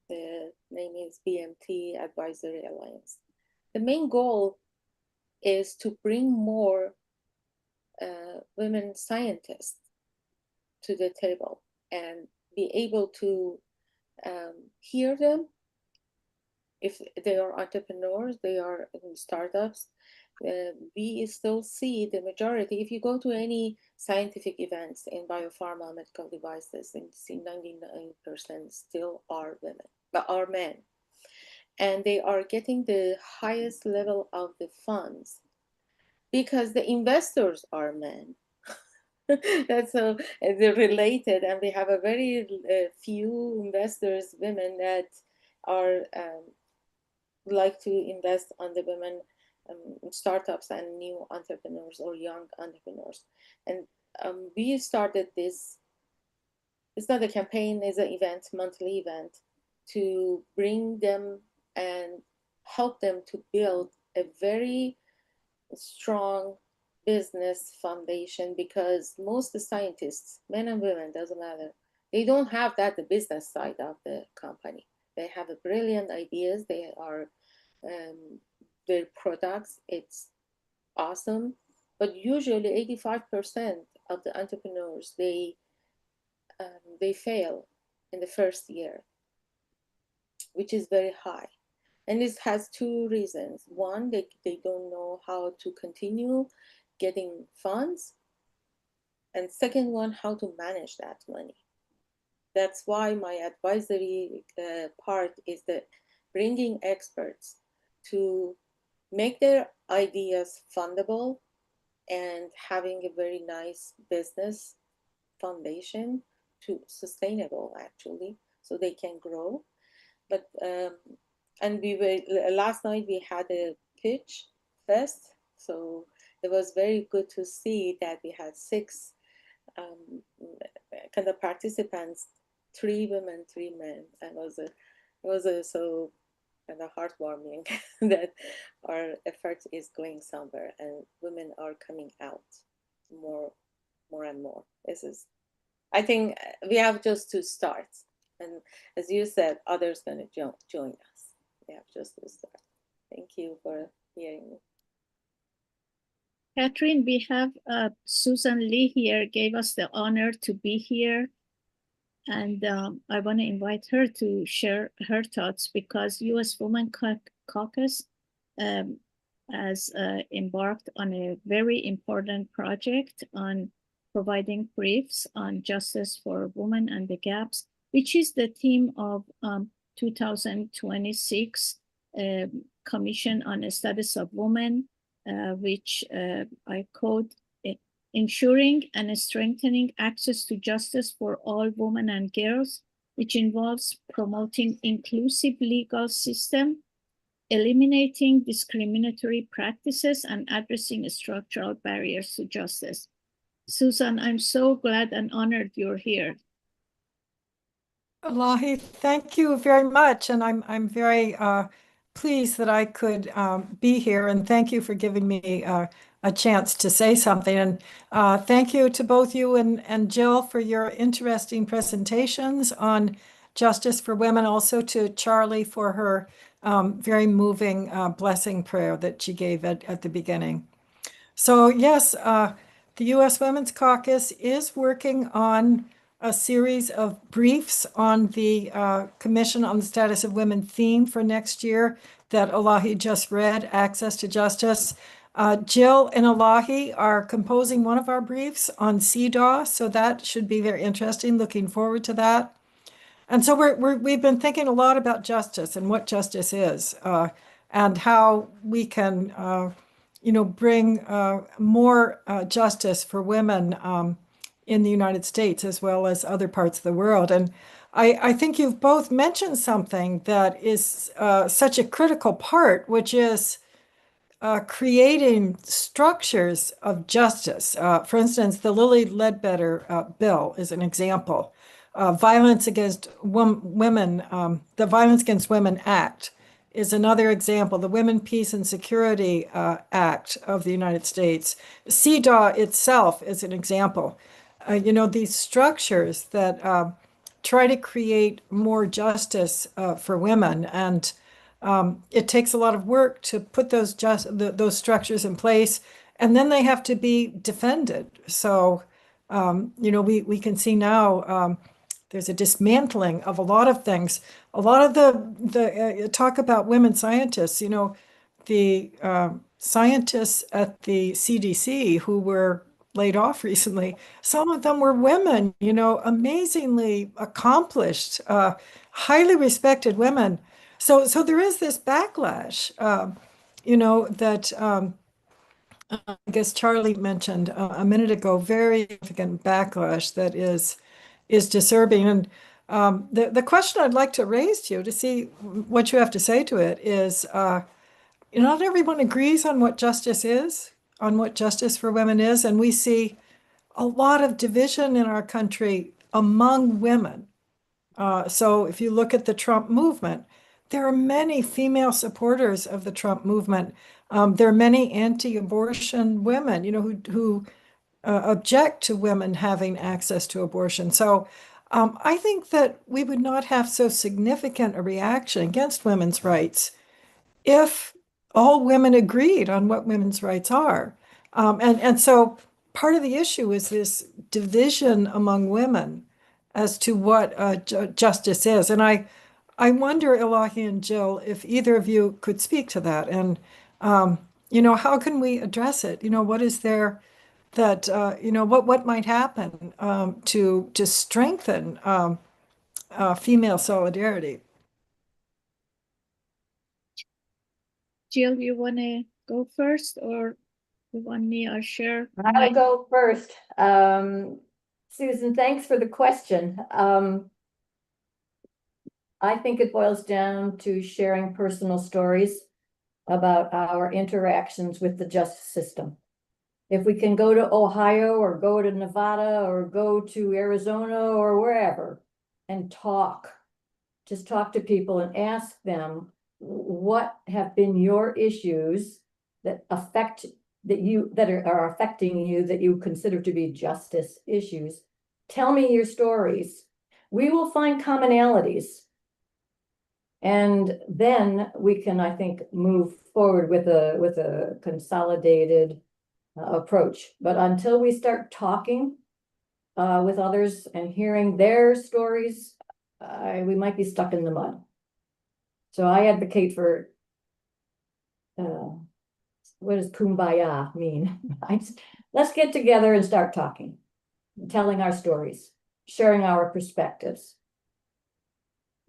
The name is BMT Advisory Alliance. The main goal is to bring more women scientists to the table and be able to hear them. If they are entrepreneurs, they are in startups, we still see the majority. If you go to any scientific events in biopharma medical devices, and see 99% still are women, but are men. And they are getting the highest level of the funds because the investors are men. That's so they're related, and we have a very few investors, women, that are like to invest on the women startups and new entrepreneurs or young entrepreneurs. And we started this. It's not a campaign; it's an event, monthly event, to bring them and help them to build a very strong business foundation, because most of the scientists, men and women, doesn't matter, they don't have that the business side of the company. They have a brilliant ideas. They are their products, it's awesome, but usually 85% of the entrepreneurs, they fail in the first year, which is very high. And this has two reasons. One, they don't know how to continue getting funds. And second one, how to manage that money. That's why my advisory part is that bringing experts to make their ideas fundable and having a very nice business foundation to sustainable, actually, so they can grow. But and we were last night we had a pitch fest, so it was very good to see that we had 6 kind of participants, 3 women, 3 men, and it was so kind of heartwarming that our effort is going somewhere and women are coming out more and more. This is, I think we have just to start, and as you said, others going to join us. We have just to start. Thank you for hearing me. Catherine, we have Susan Lee here, gave us the honor to be here. And I want to invite her to share her thoughts, because U.S. Women Caucus has embarked on a very important project on providing briefs on justice for women and the gaps, which is the theme of 2026 Commission on the Status of Women, which I quote, ensuring and strengthening access to justice for all women and girls, which involves promoting inclusive legal system, eliminating discriminatory practices, and addressing structural barriers to justice. Susan, I'm so glad and honored you're here. Elahi, thank you very much, and I'm very pleased that I could be here, and thank you for giving me a chance to say something. And thank you to both you and Jill for your interesting presentations on justice for women. Also to Charlie for her very moving blessing prayer that she gave at the beginning. So yes, the U.S. Women's Caucus is working on a series of briefs on the Commission on the Status of Women theme for next year that Elahi just read, Access to Justice. Jill and Elahi are composing one of our briefs on CEDAW, so that should be very interesting. Looking forward to that. And so we've been thinking a lot about justice and what justice is, and how we can, bring more justice for women in the United States as well as other parts of the world. And I think you've both mentioned something that is such a critical part, which is creating structures of justice. For instance, the Lilly Ledbetter bill is an example. Violence against women, the Violence Against Women Act is another example. The Women, Peace and Security Act of the United States. CEDAW itself is an example. These structures that try to create more justice for women, and it takes a lot of work to put those structures in place, and then they have to be defended. So, we can see now there's a dismantling of a lot of things. A lot of the talk about women scientists. The scientists at the CDC who were laid off recently, some of them were women, amazingly accomplished, highly respected women. So there is this backlash, that I guess Charlie mentioned a minute ago, very significant backlash that is disturbing. And the question I'd like to raise to you to see what you have to say to it is, not everyone agrees on what justice is, on what justice for women is. And we see a lot of division in our country among women. So if you look at the Trump movement, there are many female supporters of the Trump movement. There are many anti-abortion women, who object to women having access to abortion. So I think that we would not have so significant a reaction against women's rights if all women agreed on what women's rights are. And so part of the issue is this division among women as to what justice is. And I wonder, Elahi and Jill, if either of you could speak to that. And, how can we address it? What is there that, what might happen to strengthen female solidarity? Jill, you want to go first, or you want me or share? I'll go first. Susan, thanks for the question. I think it boils down to sharing personal stories about our interactions with the justice system. If we can go to Ohio or go to Nevada or go to Arizona or wherever and just talk to people and ask them, what have been your issues that are affecting you that you consider to be justice issues? Tell me your stories. We will find commonalities. And then we can, I think, move forward with a consolidated approach. But until we start talking with others and hearing their stories, we might be stuck in the mud. So I advocate for, what does kumbaya mean? Let's get together and start talking, telling our stories, sharing our perspectives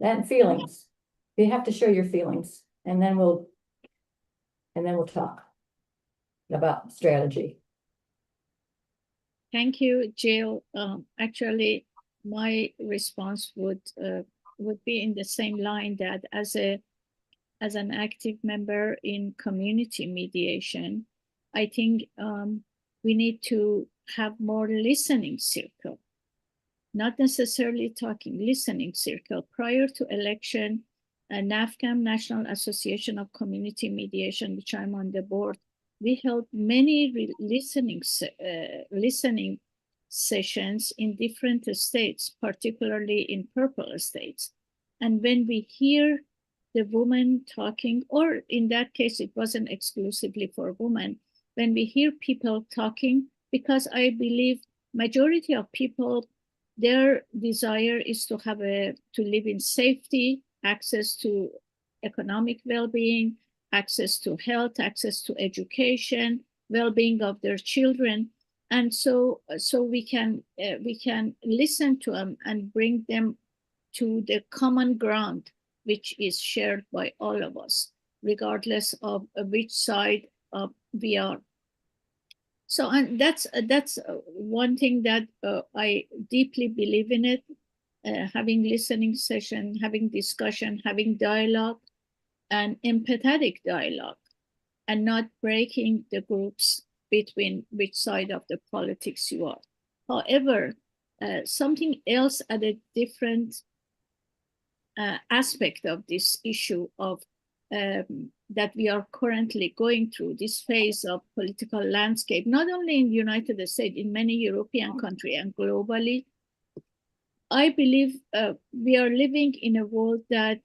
and feelings. You have to share your feelings, and then we'll talk about strategy. Thank you, Jill. Actually, my response would be in the same line that as an active member in community mediation, I think we need to have more listening circle, not necessarily talking, listening circle. Prior to election, NAFCAM, National Association of Community Mediation, which I'm on the board, we held many listening sessions in different states, particularly in purple states. And when we hear the woman talking, or in that case, it wasn't exclusively for women, when we hear people talking, because I believe majority of people, their desire is to live in safety, access to economic well-being, access to health, access to education, well-being of their children. And so we can listen to them and bring them to the common ground, which is shared by all of us, regardless of which side we are. So, and that's one thing that I deeply believe in it, having listening session, having discussion, having dialogue, and empathetic dialogue, and not breaking the groups between which side of the politics you are. However, something else at a different aspect of this issue of that we are currently going through, this phase of political landscape, not only in the United States, in many European countries and globally. I believe we are living in a world that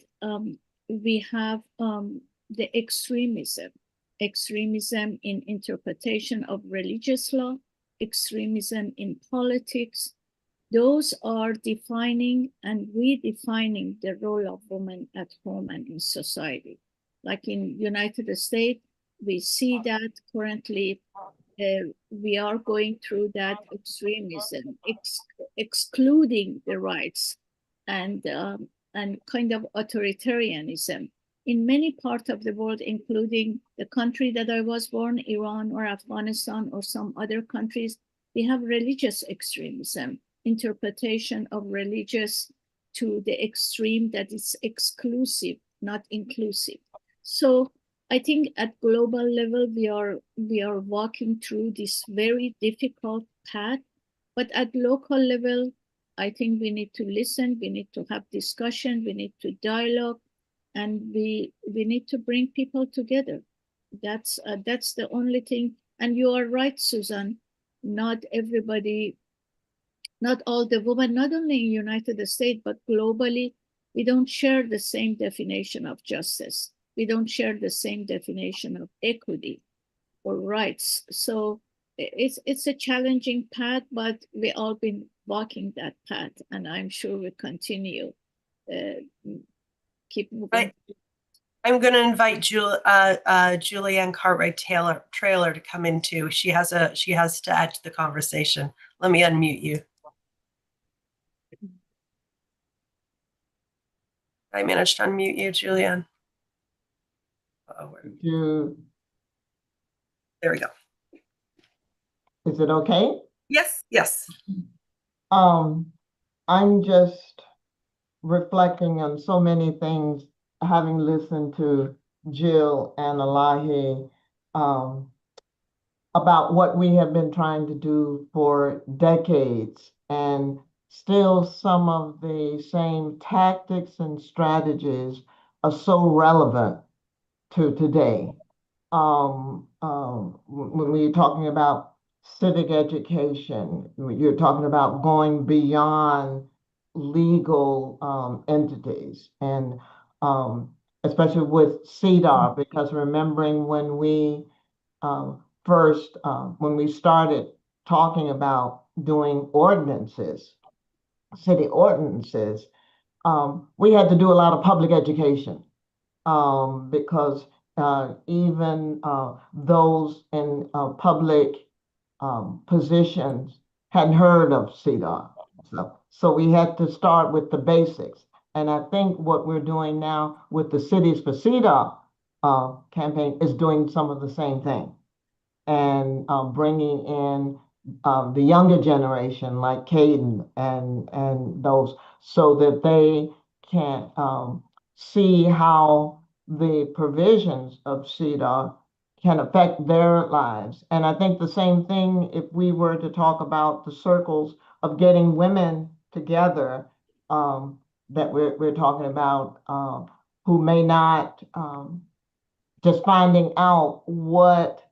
we have the extremism in interpretation of religious law, extremism in politics. Those are defining and redefining the role of women at home and in society. Like in United States, we see that currently we are going through that extremism, excluding the rights and kind of authoritarianism. In many parts of the world, including the country that I was born, Iran or Afghanistan or some other countries, we have religious extremism, interpretation of religious to the extreme that is exclusive, not inclusive. So I think at global level, we are walking through this very difficult path, but at local level, I think we need to listen, we need to have discussion, we need to dialogue, and we need to bring people together. That's the only thing. And you are right, Susan, not everybody, not all the women, not only in the United States, but globally, we don't share the same definition of justice. We don't share the same definition of equity or rights. So it's a challenging path, but we've all been walking that path, and I'm sure we continue keep moving. I'm going to invite Julianne Cartwright-Trailer to come in too. She has to add to the conversation. Let me unmute you. I managed to unmute you, Julianne. There we go. Is it okay? Yes, yes. I'm just reflecting on so many things, having listened to Jill and Elahi, about what we have been trying to do for decades, and still some of the same tactics and strategies are so relevant to today. When we're talking about civic education, you're talking about going beyond legal entities, and especially with CEDAW, because remembering when we when we started talking about doing ordinances, city ordinances, we had to do a lot of public education, because even those in public positions hadn't heard of CEDAW. So we had to start with the basics. And I think what we're doing now with the Cities for CEDAW campaign is doing some of the same thing, and bringing in the younger generation like Caden and those, so that they can see how the provisions of CEDAW can affect their lives. And I think the same thing if we were to talk about the circles of getting women together that we're talking about, who may not just finding out what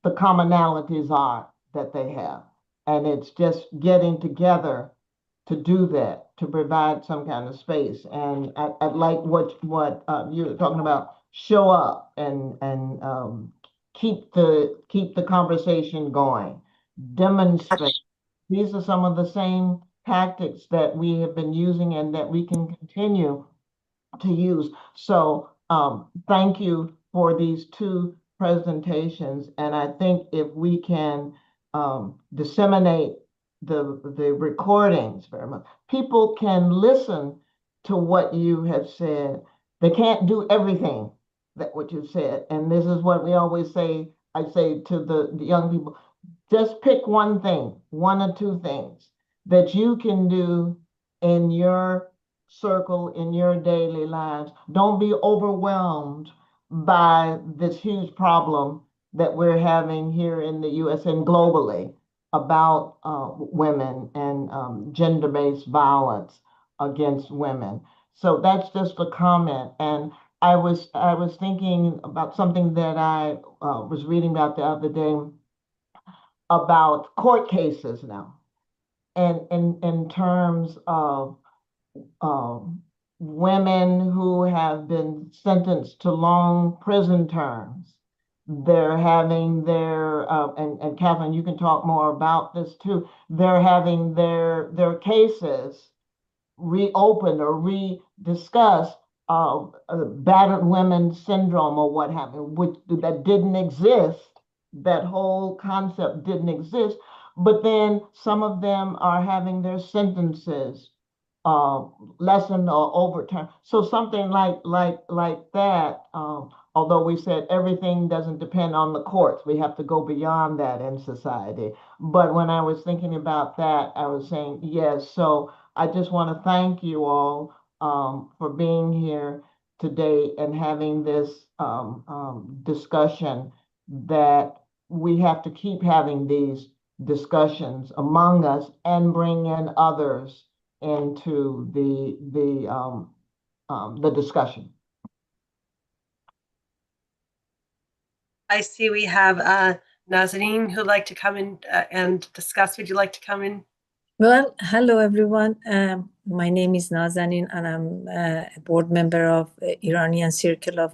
the commonalities are that they have. And it's just getting together to do that, to provide some kind of space. And I like what you were talking about, show up and keep the conversation going, demonstrate. These are some of the same tactics that we have been using and that we can continue to use. So thank you for these two presentations. And I think if we can disseminate the recordings very much, people can listen to what you have said. They can't do everything that what you said. And this is what we always say, I say to the young people, just pick one thing, one or two things that you can do in your circle, in your daily lives. Don't be overwhelmed by this huge problem that we're having here in the US and globally about women and gender-based violence against women. So that's just a comment. And I was thinking about something that I was reading about the other day about court cases now, and in terms of women who have been sentenced to long prison terms. They're having their, and Catherine, you can talk more about this too. They're having their cases reopened or rediscussed, battered women syndrome or what have you, which that didn't exist. That whole concept didn't exist. But then some of them are having their sentences lessened or overturned. So something like that. Although we said everything doesn't depend on the courts, we have to go beyond that in society. But when I was thinking about that, I was saying yes. So I just want to thank you all for being here today and having this discussion, that we have to keep having these discussions among us and bring in others into the discussion. I see we have Nazanin who'd like to come in and discuss. Would you like to come in? Well, hello everyone. My name is Nazanin and I'm a board member of Iranian Circle of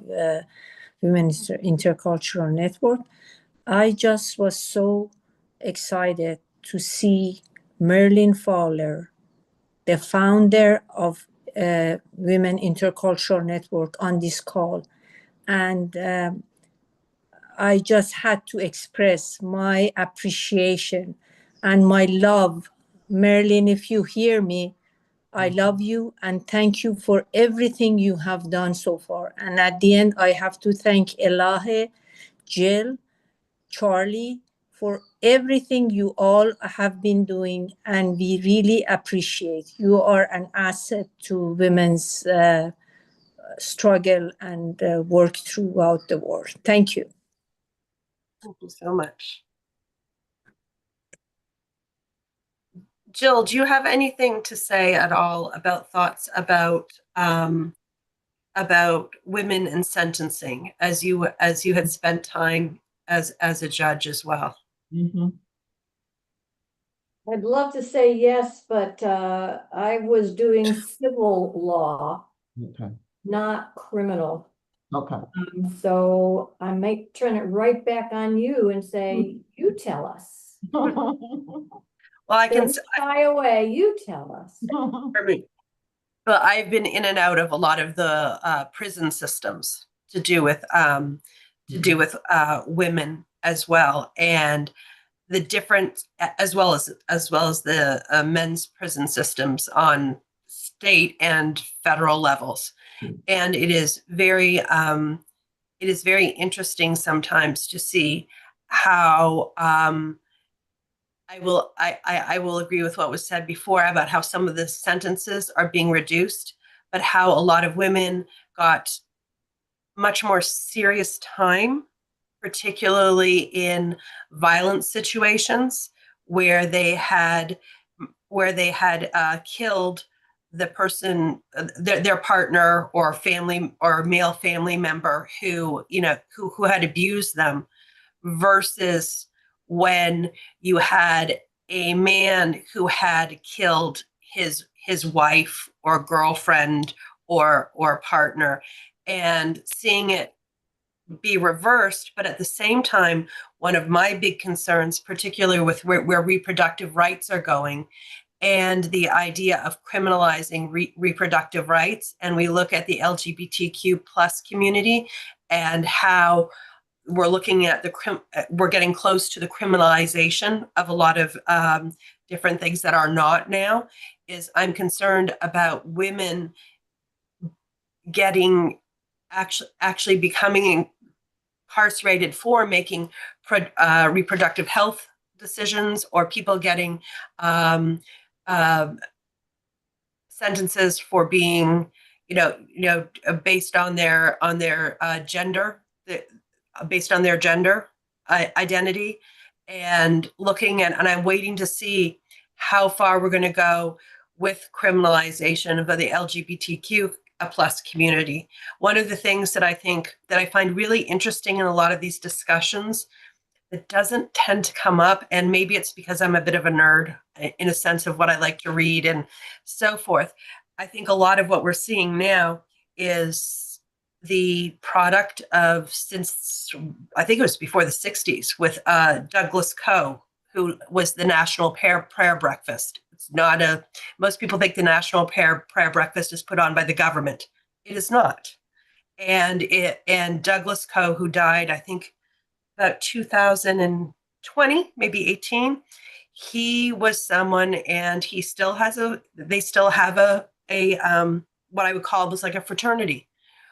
Women Intercultural Network. I just was so excited to see Merlin Fowler, the founder of Women Intercultural Network, on this call. And I just had to express my appreciation and my love. Merlin, if you hear me, I love you and thank you for everything you have done so far. And at the end, I have to thank Elahe, Jill, Charlie, for everything you all have been doing, and we really appreciate. You are an asset to women's struggle and work throughout the world. Thank you. Thank you so much. Jill, do you have anything to say at all about thoughts about women and sentencing as you had spent time as a judge as well? Mm-hmm. I'd love to say yes, but I was doing civil law, Okay. not criminal. Okay. So I might turn it right back on you and say, you tell us. Well, I can Don't shy away. You tell us. for me. But I've been in and out of a lot of the prison systems to do with women as well, and the different, as well as the men's prison systems on state and federal levels. And it is very interesting sometimes to see how I will agree with what was said before about how some of the sentences are being reduced, but how a lot of women got much more serious time, particularly in violent situations where they had killed the person, their partner or family or male family member who who had abused them, versus when you had a man who had killed his wife or girlfriend or partner, and seeing it be reversed. But at the same time, one of my big concerns, particularly with where reproductive rights are going, and the idea of criminalizing reproductive rights, and we look at the LGBTQ plus community and how we're looking at we're getting close to the criminalization of a lot of different things that are not now, is I'm concerned about women getting actually becoming incarcerated for making reproductive health decisions, or people getting sentences for being, based on their gender, based on their gender identity, and and I'm waiting to see how far we're going to go with criminalization of the LGBTQ plus community. One of the things that I find really interesting in a lot of these discussions that doesn't tend to come up, and maybe it's because I'm a bit of a nerd in a sense of what I like to read and so forth. I think a lot of what we're seeing now is the product of, since I think it was before the 60s, with Douglas Coe, who was the National Prayer Breakfast. It's not most people think the National Prayer Breakfast is put on by the government. It is not. And Douglas Coe, who died, I think, about 2020, maybe 18, he was someone, and they still have a what I would call was like a fraternity,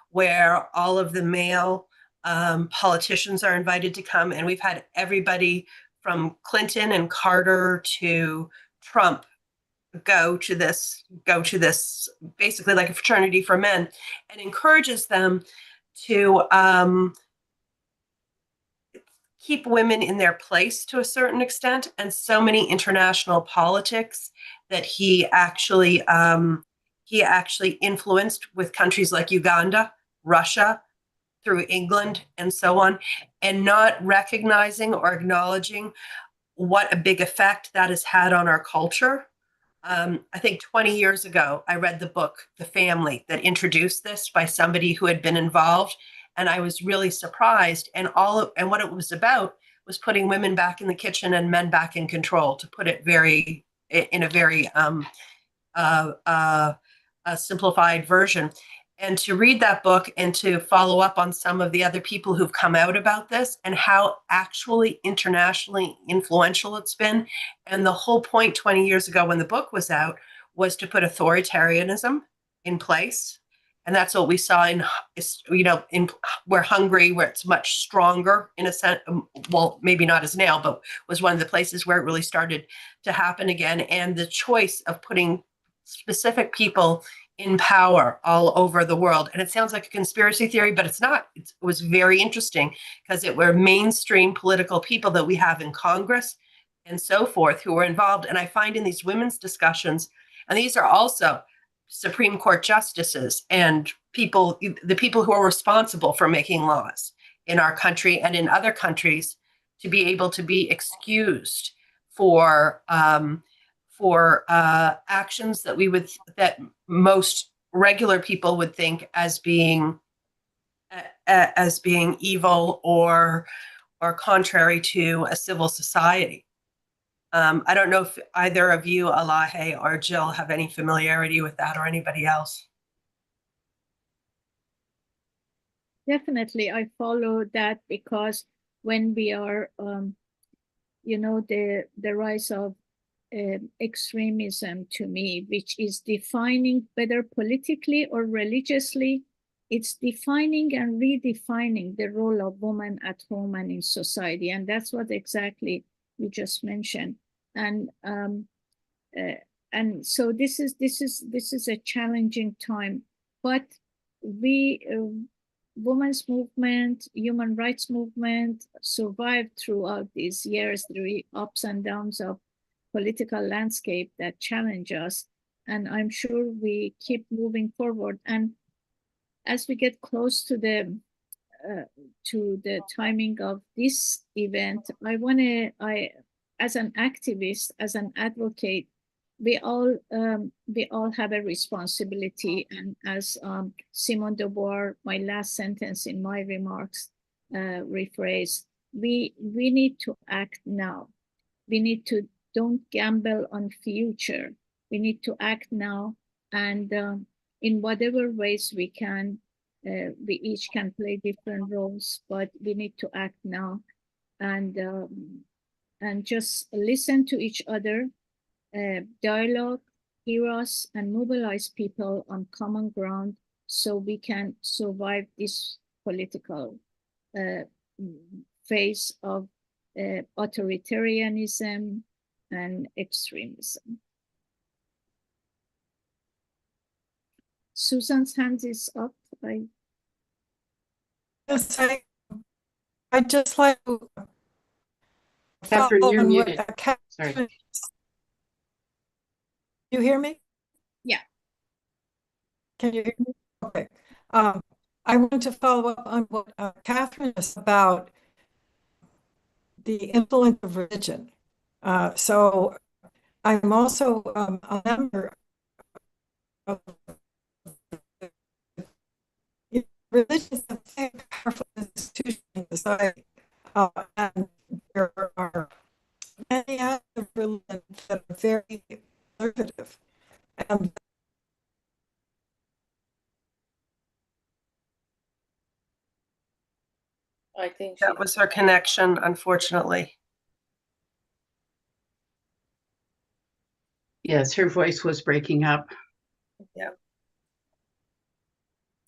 where all of the male politicians are invited to come. And we've had everybody from Clinton and Carter to Trump go to this basically like a fraternity for men, and encourages them to keep women in their place to a certain extent. And so many international politics that he actually influenced with countries like Uganda, Russia, through England, and so on, and not recognizing or acknowledging what a big effect that has had on our culture. I think 20 years ago, I read the book, The Family, that introduced this by somebody who had been involved. And I was really surprised. And what it was about was putting women back in the kitchen and men back in control, to put it in a very simplified version. And to read that book and to follow up on some of the other people who've come out about this, and how actually internationally influential it's been. And the whole point 20 years ago when the book was out was to put authoritarianism in place. And that's what we saw in Hungary, where it's much stronger in a sense. Well, maybe not as now, but was one of the places where it really started to happen again. And the choice of putting specific people in power all over the world. And it sounds like a conspiracy theory, but it's not. It was very interesting, because it were mainstream political people that we have in Congress and so forth who were involved. And I find in these women's discussions, and these are also Supreme Court justices and the people who are responsible for making laws in our country and in other countries, to be able to be excused for actions that most regular people would think as being evil or contrary to a civil society. I don't know if either of you, Alahe or Jill, have any familiarity with that, or anybody else. Definitely, I follow that, because when we are, the rise of extremism, to me, which is defining, whether politically or religiously, it's defining and redefining the role of women at home and in society. And that's what exactly you just mentioned. and so this is a challenging time, but we women's movement, human rights movement survived throughout these years, the ups and downs of political landscape that challenge us. And I'm sure we keep moving forward. And as we get close to the timing of this event, as an activist, as an advocate, we all have a responsibility. And as Simone de Beauvoir, my last sentence in my remarks, rephrase, we need to act now. We need to don't gamble on future. We need to act now, and in whatever ways we can, we each can play different roles, but we need to act now, and just listen to each other, dialogue, hear us, and mobilize people on common ground so we can survive this political phase of authoritarianism and extremism. Susan's hand is up. Yes, I'd just like to Catherine, follow you're on what, muted. Sorry. Catherine- You hear me? Yeah. Can you hear me? Okay. I want to follow up on what Catherine is about the influence of religion. So I'm also a member of religion is a very powerful institution in society, and there are many acts of religion that are very conservative, and I think That was her connection, unfortunately. Yes, her voice was breaking up.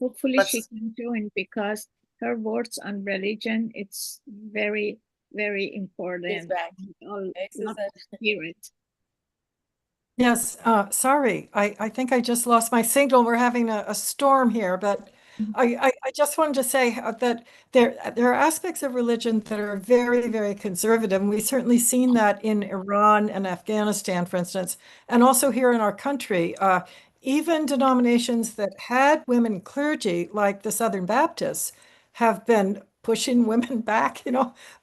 Hopefully she Let's- can join, because her words on religion, it's very, very she's important. back. We all Hey, love Susan. to hear it. yes, sorry, I think I just lost my signal. We're having a storm here, but I just wanted to say that there are aspects of religion that are very, very conservative. And we've certainly seen that in Iran and Afghanistan, for instance, and also here in our country. Even denominations that had women clergy, like the Southern Baptists, have been pushing women back,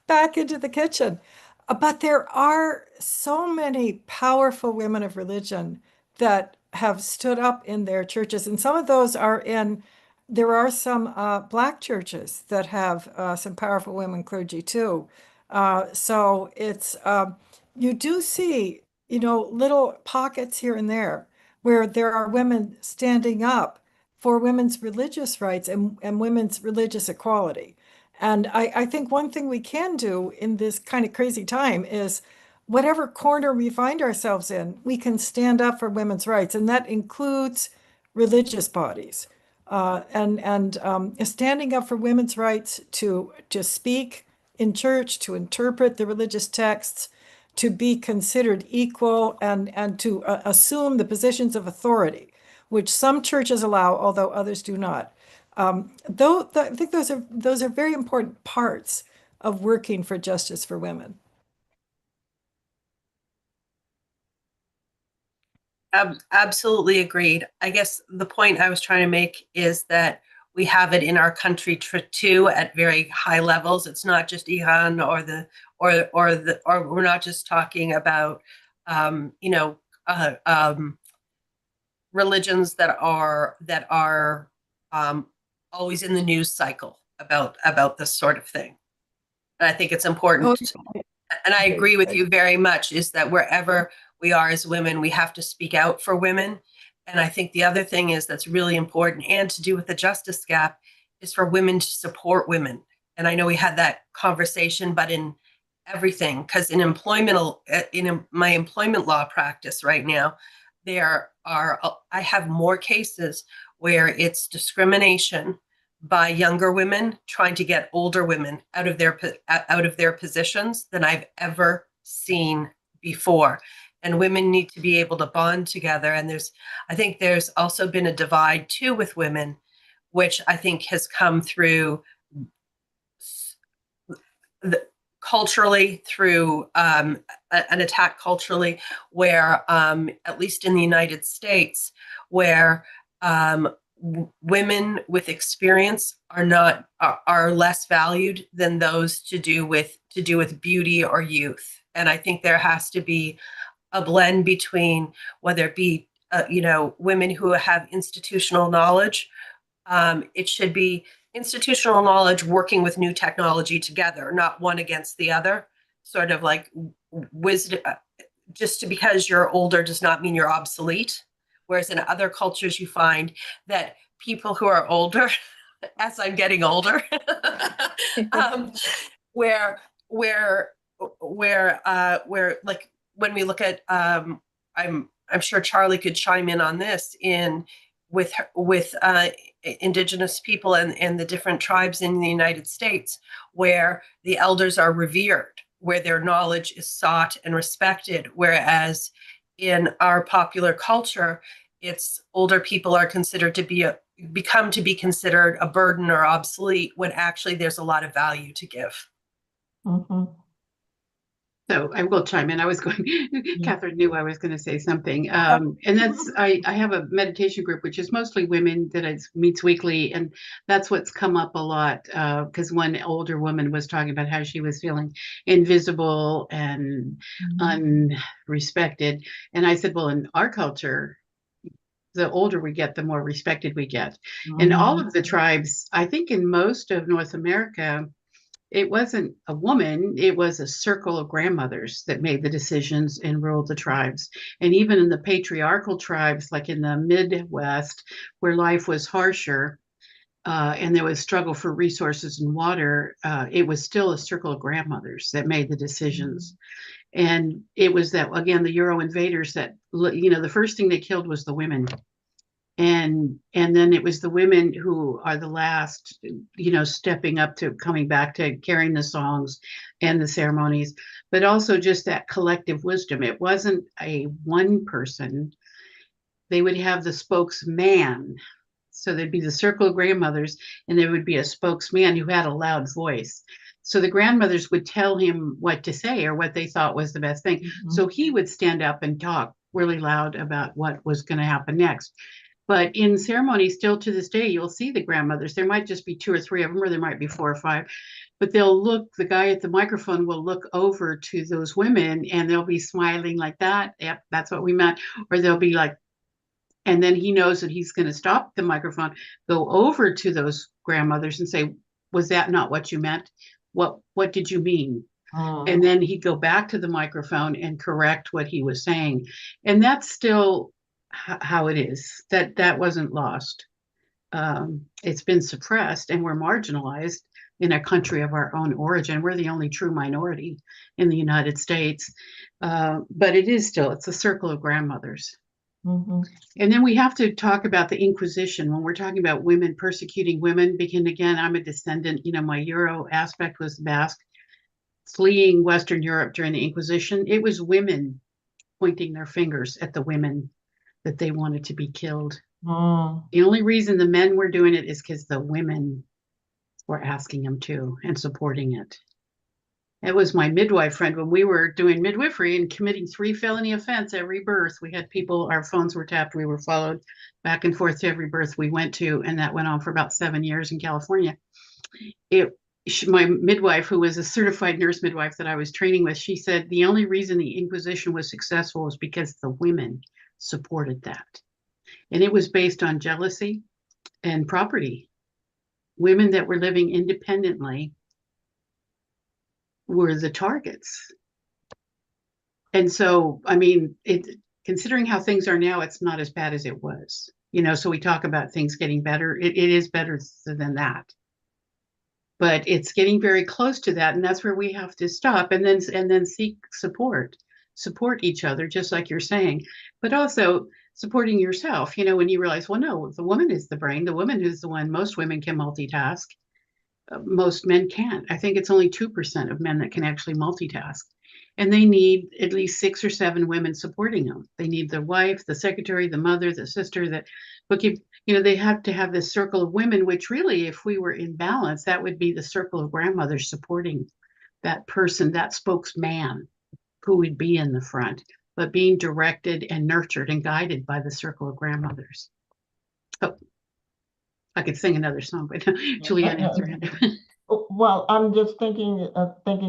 back into the kitchen. But there are so many powerful women of religion that have stood up in their churches. And some of those there are some Black churches that have some powerful women clergy too. So it's, you do see, little pockets here and there where there are women standing up for women's religious rights and women's religious equality. And I think one thing we can do in this kind of crazy time is whatever corner we find ourselves in, we can stand up for women's rights. And that includes religious bodies. And standing up for women's rights to speak in church, to interpret the religious texts, to be considered equal, and to assume the positions of authority, which some churches allow, although others do not. I think those are very important parts of working for justice for women. Absolutely agreed. I guess the point I was trying to make is that we have it in our country too at very high levels. It's not just Iran or we're not just talking about religions that are always in the news cycle about this sort of thing. And I think it's important. And I agree with you very much, is that wherever we are as women, we have to speak out for women. And I think the other thing that's really important, and to do with the justice gap, is for women to support women. And I know we had that conversation, but in everything, because in my employment law practice right now, I have more cases where it's discrimination by younger women trying to get older women out of their positions than I've ever seen before. And women need to be able to bond together. And I think there's also been a divide too with women, which I think has come through culturally, through an attack culturally, where at least in the United States, where women with experience are less valued than those to do with beauty or youth. And I think there has to be a blend between, whether it be women who have institutional knowledge. It should be institutional knowledge working with new technology together, not one against the other. Sort of like wisdom. Just because you're older does not mean you're obsolete. Whereas in other cultures, you find that people who are older, as I'm getting older, where like when we look at, I'm sure Charlie could chime in on this, with Indigenous people and the different tribes in the United States, where the elders are revered, where their knowledge is sought and respected, whereas in our popular culture, it's older people are considered to be considered a burden or obsolete, when actually there's a lot of value to give. Mm-hmm. So I will chime in. I was going, Catherine knew I was going to say something. And that's, I have a meditation group, which is mostly women that meets weekly. And that's what's come up a lot. Because one older woman was talking about how she was feeling invisible and unrespected. And I said, well, in our culture, the older we get, the more respected we get. And all of the tribes, I think in most of North America, it wasn't a woman, it was a circle of grandmothers that made the decisions and ruled the tribes. And even in the patriarchal tribes, like in the Midwest, where life was harsher and there was struggle for resources and water, it was still a circle of grandmothers that made the decisions. And it was that, again, the Euro invaders that, the first thing they killed was the women. And then it was the women who are the last, stepping up to coming back to carrying the songs and the ceremonies, but also just that collective wisdom. It wasn't a one person. They would have the spokesman. So there'd be the circle of grandmothers, and there would be a spokesman who had a loud voice. So the grandmothers would tell him what to say or what they thought was the best thing. So he would stand up and talk really loud about what was going to happen next. But in ceremony, still to this day, you'll see the grandmothers. There might just be 2 or 3 of them, or there might be 4 or 5. But the guy at the microphone will look over to those women and they'll be smiling like that. Yep, that's what we meant. Or they'll be like, and then he knows that he's going to stop the microphone, go over to those grandmothers and say, was that not what you meant? What did you mean? And then he'd go back to the microphone and correct what he was saying. And that's still how it is. That wasn't lost. It's been suppressed, and we're marginalized in a country of our own origin. We're the only true minority in the United States, but it's a circle of grandmothers. And then we have to talk about the Inquisition when we're talking about women persecuting women, because again, I'm a descendant, my Euro aspect was Basque, fleeing Western Europe during the Inquisition. It was women pointing their fingers at the women that they wanted to be killed. The only reason the men were doing it is because the women were asking them to and supporting it. It was my midwife friend when we were doing midwifery and committing 3 felony offense every birth. We had people, our phones were tapped, we were followed back and forth to every birth we went to, and that went on for about 7 years in California. My midwife, who was a certified nurse midwife that I was training with, she said the only reason the Inquisition was successful was because the women supported that. And it was based on jealousy and property. Women that were living independently were the targets. And so, considering how things are now, it's not as bad as it was. So we talk about things getting better. It is better than that. But it's getting very close to that. And that's where we have to stop and then seek support each other, just like you're saying, but also supporting yourself, when you realize, well, no, the woman is the brain, the woman is the one. Most women can multitask. Most men can't. I think it's only 2% of men that can actually multitask. and they need at least 6 or 7 women supporting them. They need the wife, the secretary, the mother, the sister, the bookkeeper. They have to have this circle of women, which really, if we were in balance, that would be the circle of grandmothers supporting that person, that spokesman who would be in the front, but being directed and nurtured and guided by the circle of grandmothers. Oh, I could sing another song, but Julianne has her hand up. Well, I'm just thinking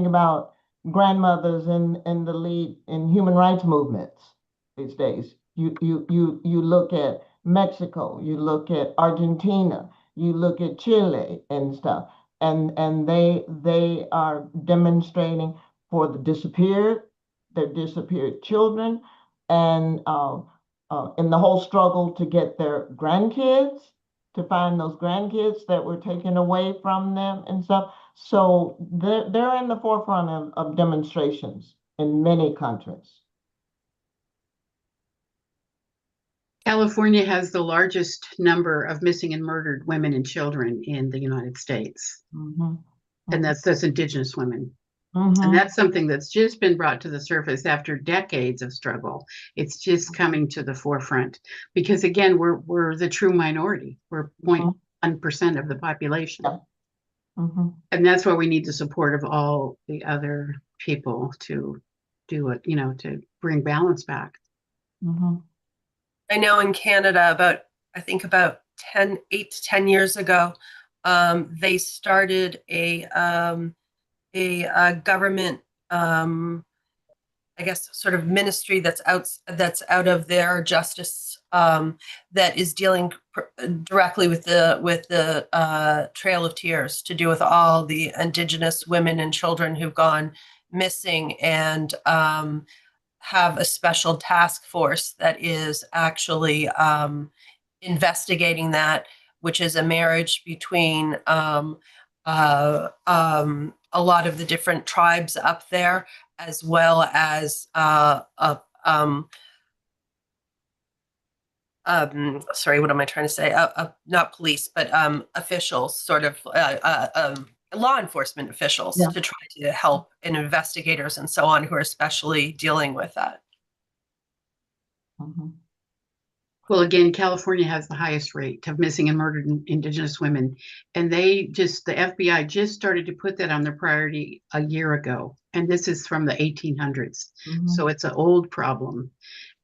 about grandmothers in the lead in human rights movements these days. You look at Mexico, you look at Argentina, you look at Chile and stuff, and they are demonstrating for their disappeared children, and in the whole struggle to get their grandkids, to find those grandkids that were taken away from them and stuff. So they're in the forefront of demonstrations in many countries. California has the largest number of missing and murdered women and children in the United States. And that's Indigenous women. And that's something that's just been brought to the surface after decades of struggle. It's just coming to the forefront because, again, we're the true minority. We're 0.1% of the population. And that's why we need the support of all the other people to do it, to bring balance back. I know in Canada, about 8 to 10 years ago, they started a government, I guess, sort of ministry that's out of their justice, that is dealing directly with the Trail of Tears, to do with all the Indigenous women and children who've gone missing, and have a special task force that is actually investigating that, which is a marriage between a lot of the different tribes up there, as well as sorry, what am I trying to say? Not police, but officials, sort of law enforcement officials, to try to help, and investigators and so on, who are especially dealing with that. Well, again, California has the highest rate of missing and murdered Indigenous women. And the FBI just started to put that on their priority a year ago. And this is from the 1800s. So it's an old problem.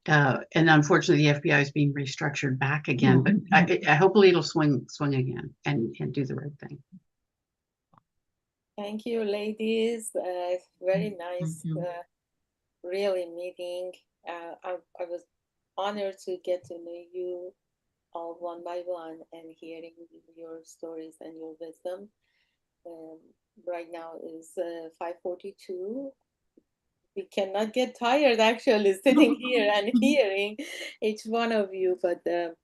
And unfortunately, the FBI is being restructured back again. But I hopefully it'll swing again and do the right thing. Thank you, ladies. Very nice, really meeting. I was honored to get to know you all one by one and hearing your stories and your wisdom. Right now is 5:42. We cannot get tired, actually, sitting here and hearing each one of you, but there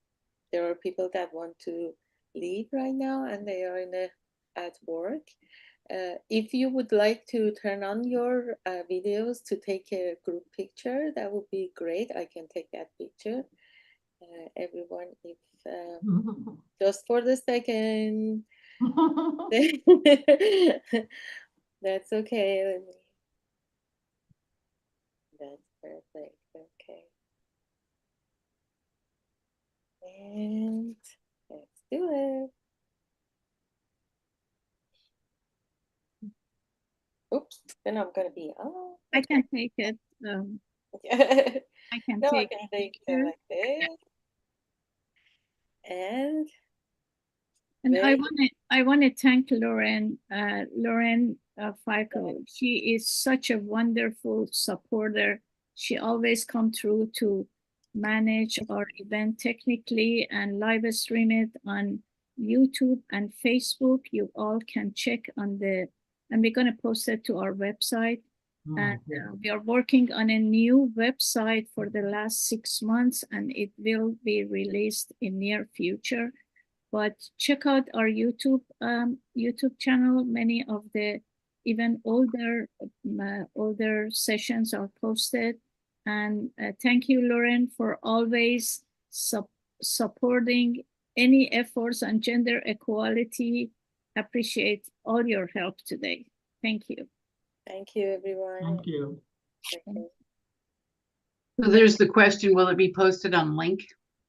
are people that want to leave right now, and they are at work. If you would like to turn on your videos to take a group picture, that would be great. I can take that picture. Everyone, if just for the second. That's okay. That's perfect. Okay. And let's do it. Oops, then I'm gonna be I can take it. I can no, take I can take it like this. And I want to thank Lauren Fico. She is such a wonderful supporter. She always come through to manage our event technically and live stream it on YouTube and Facebook. You all can check on and we're going to post it to our website. And we are working on a new website for the last 6 months, and it will be released in near future. But check out our YouTube channel. Many of the even older sessions are posted. And thank you, Lauren, for always supporting any efforts on gender equality. Appreciate all your help today. Thank you. thank you, everyone. Thank you. Thank you. So there's the question, will it be posted on link?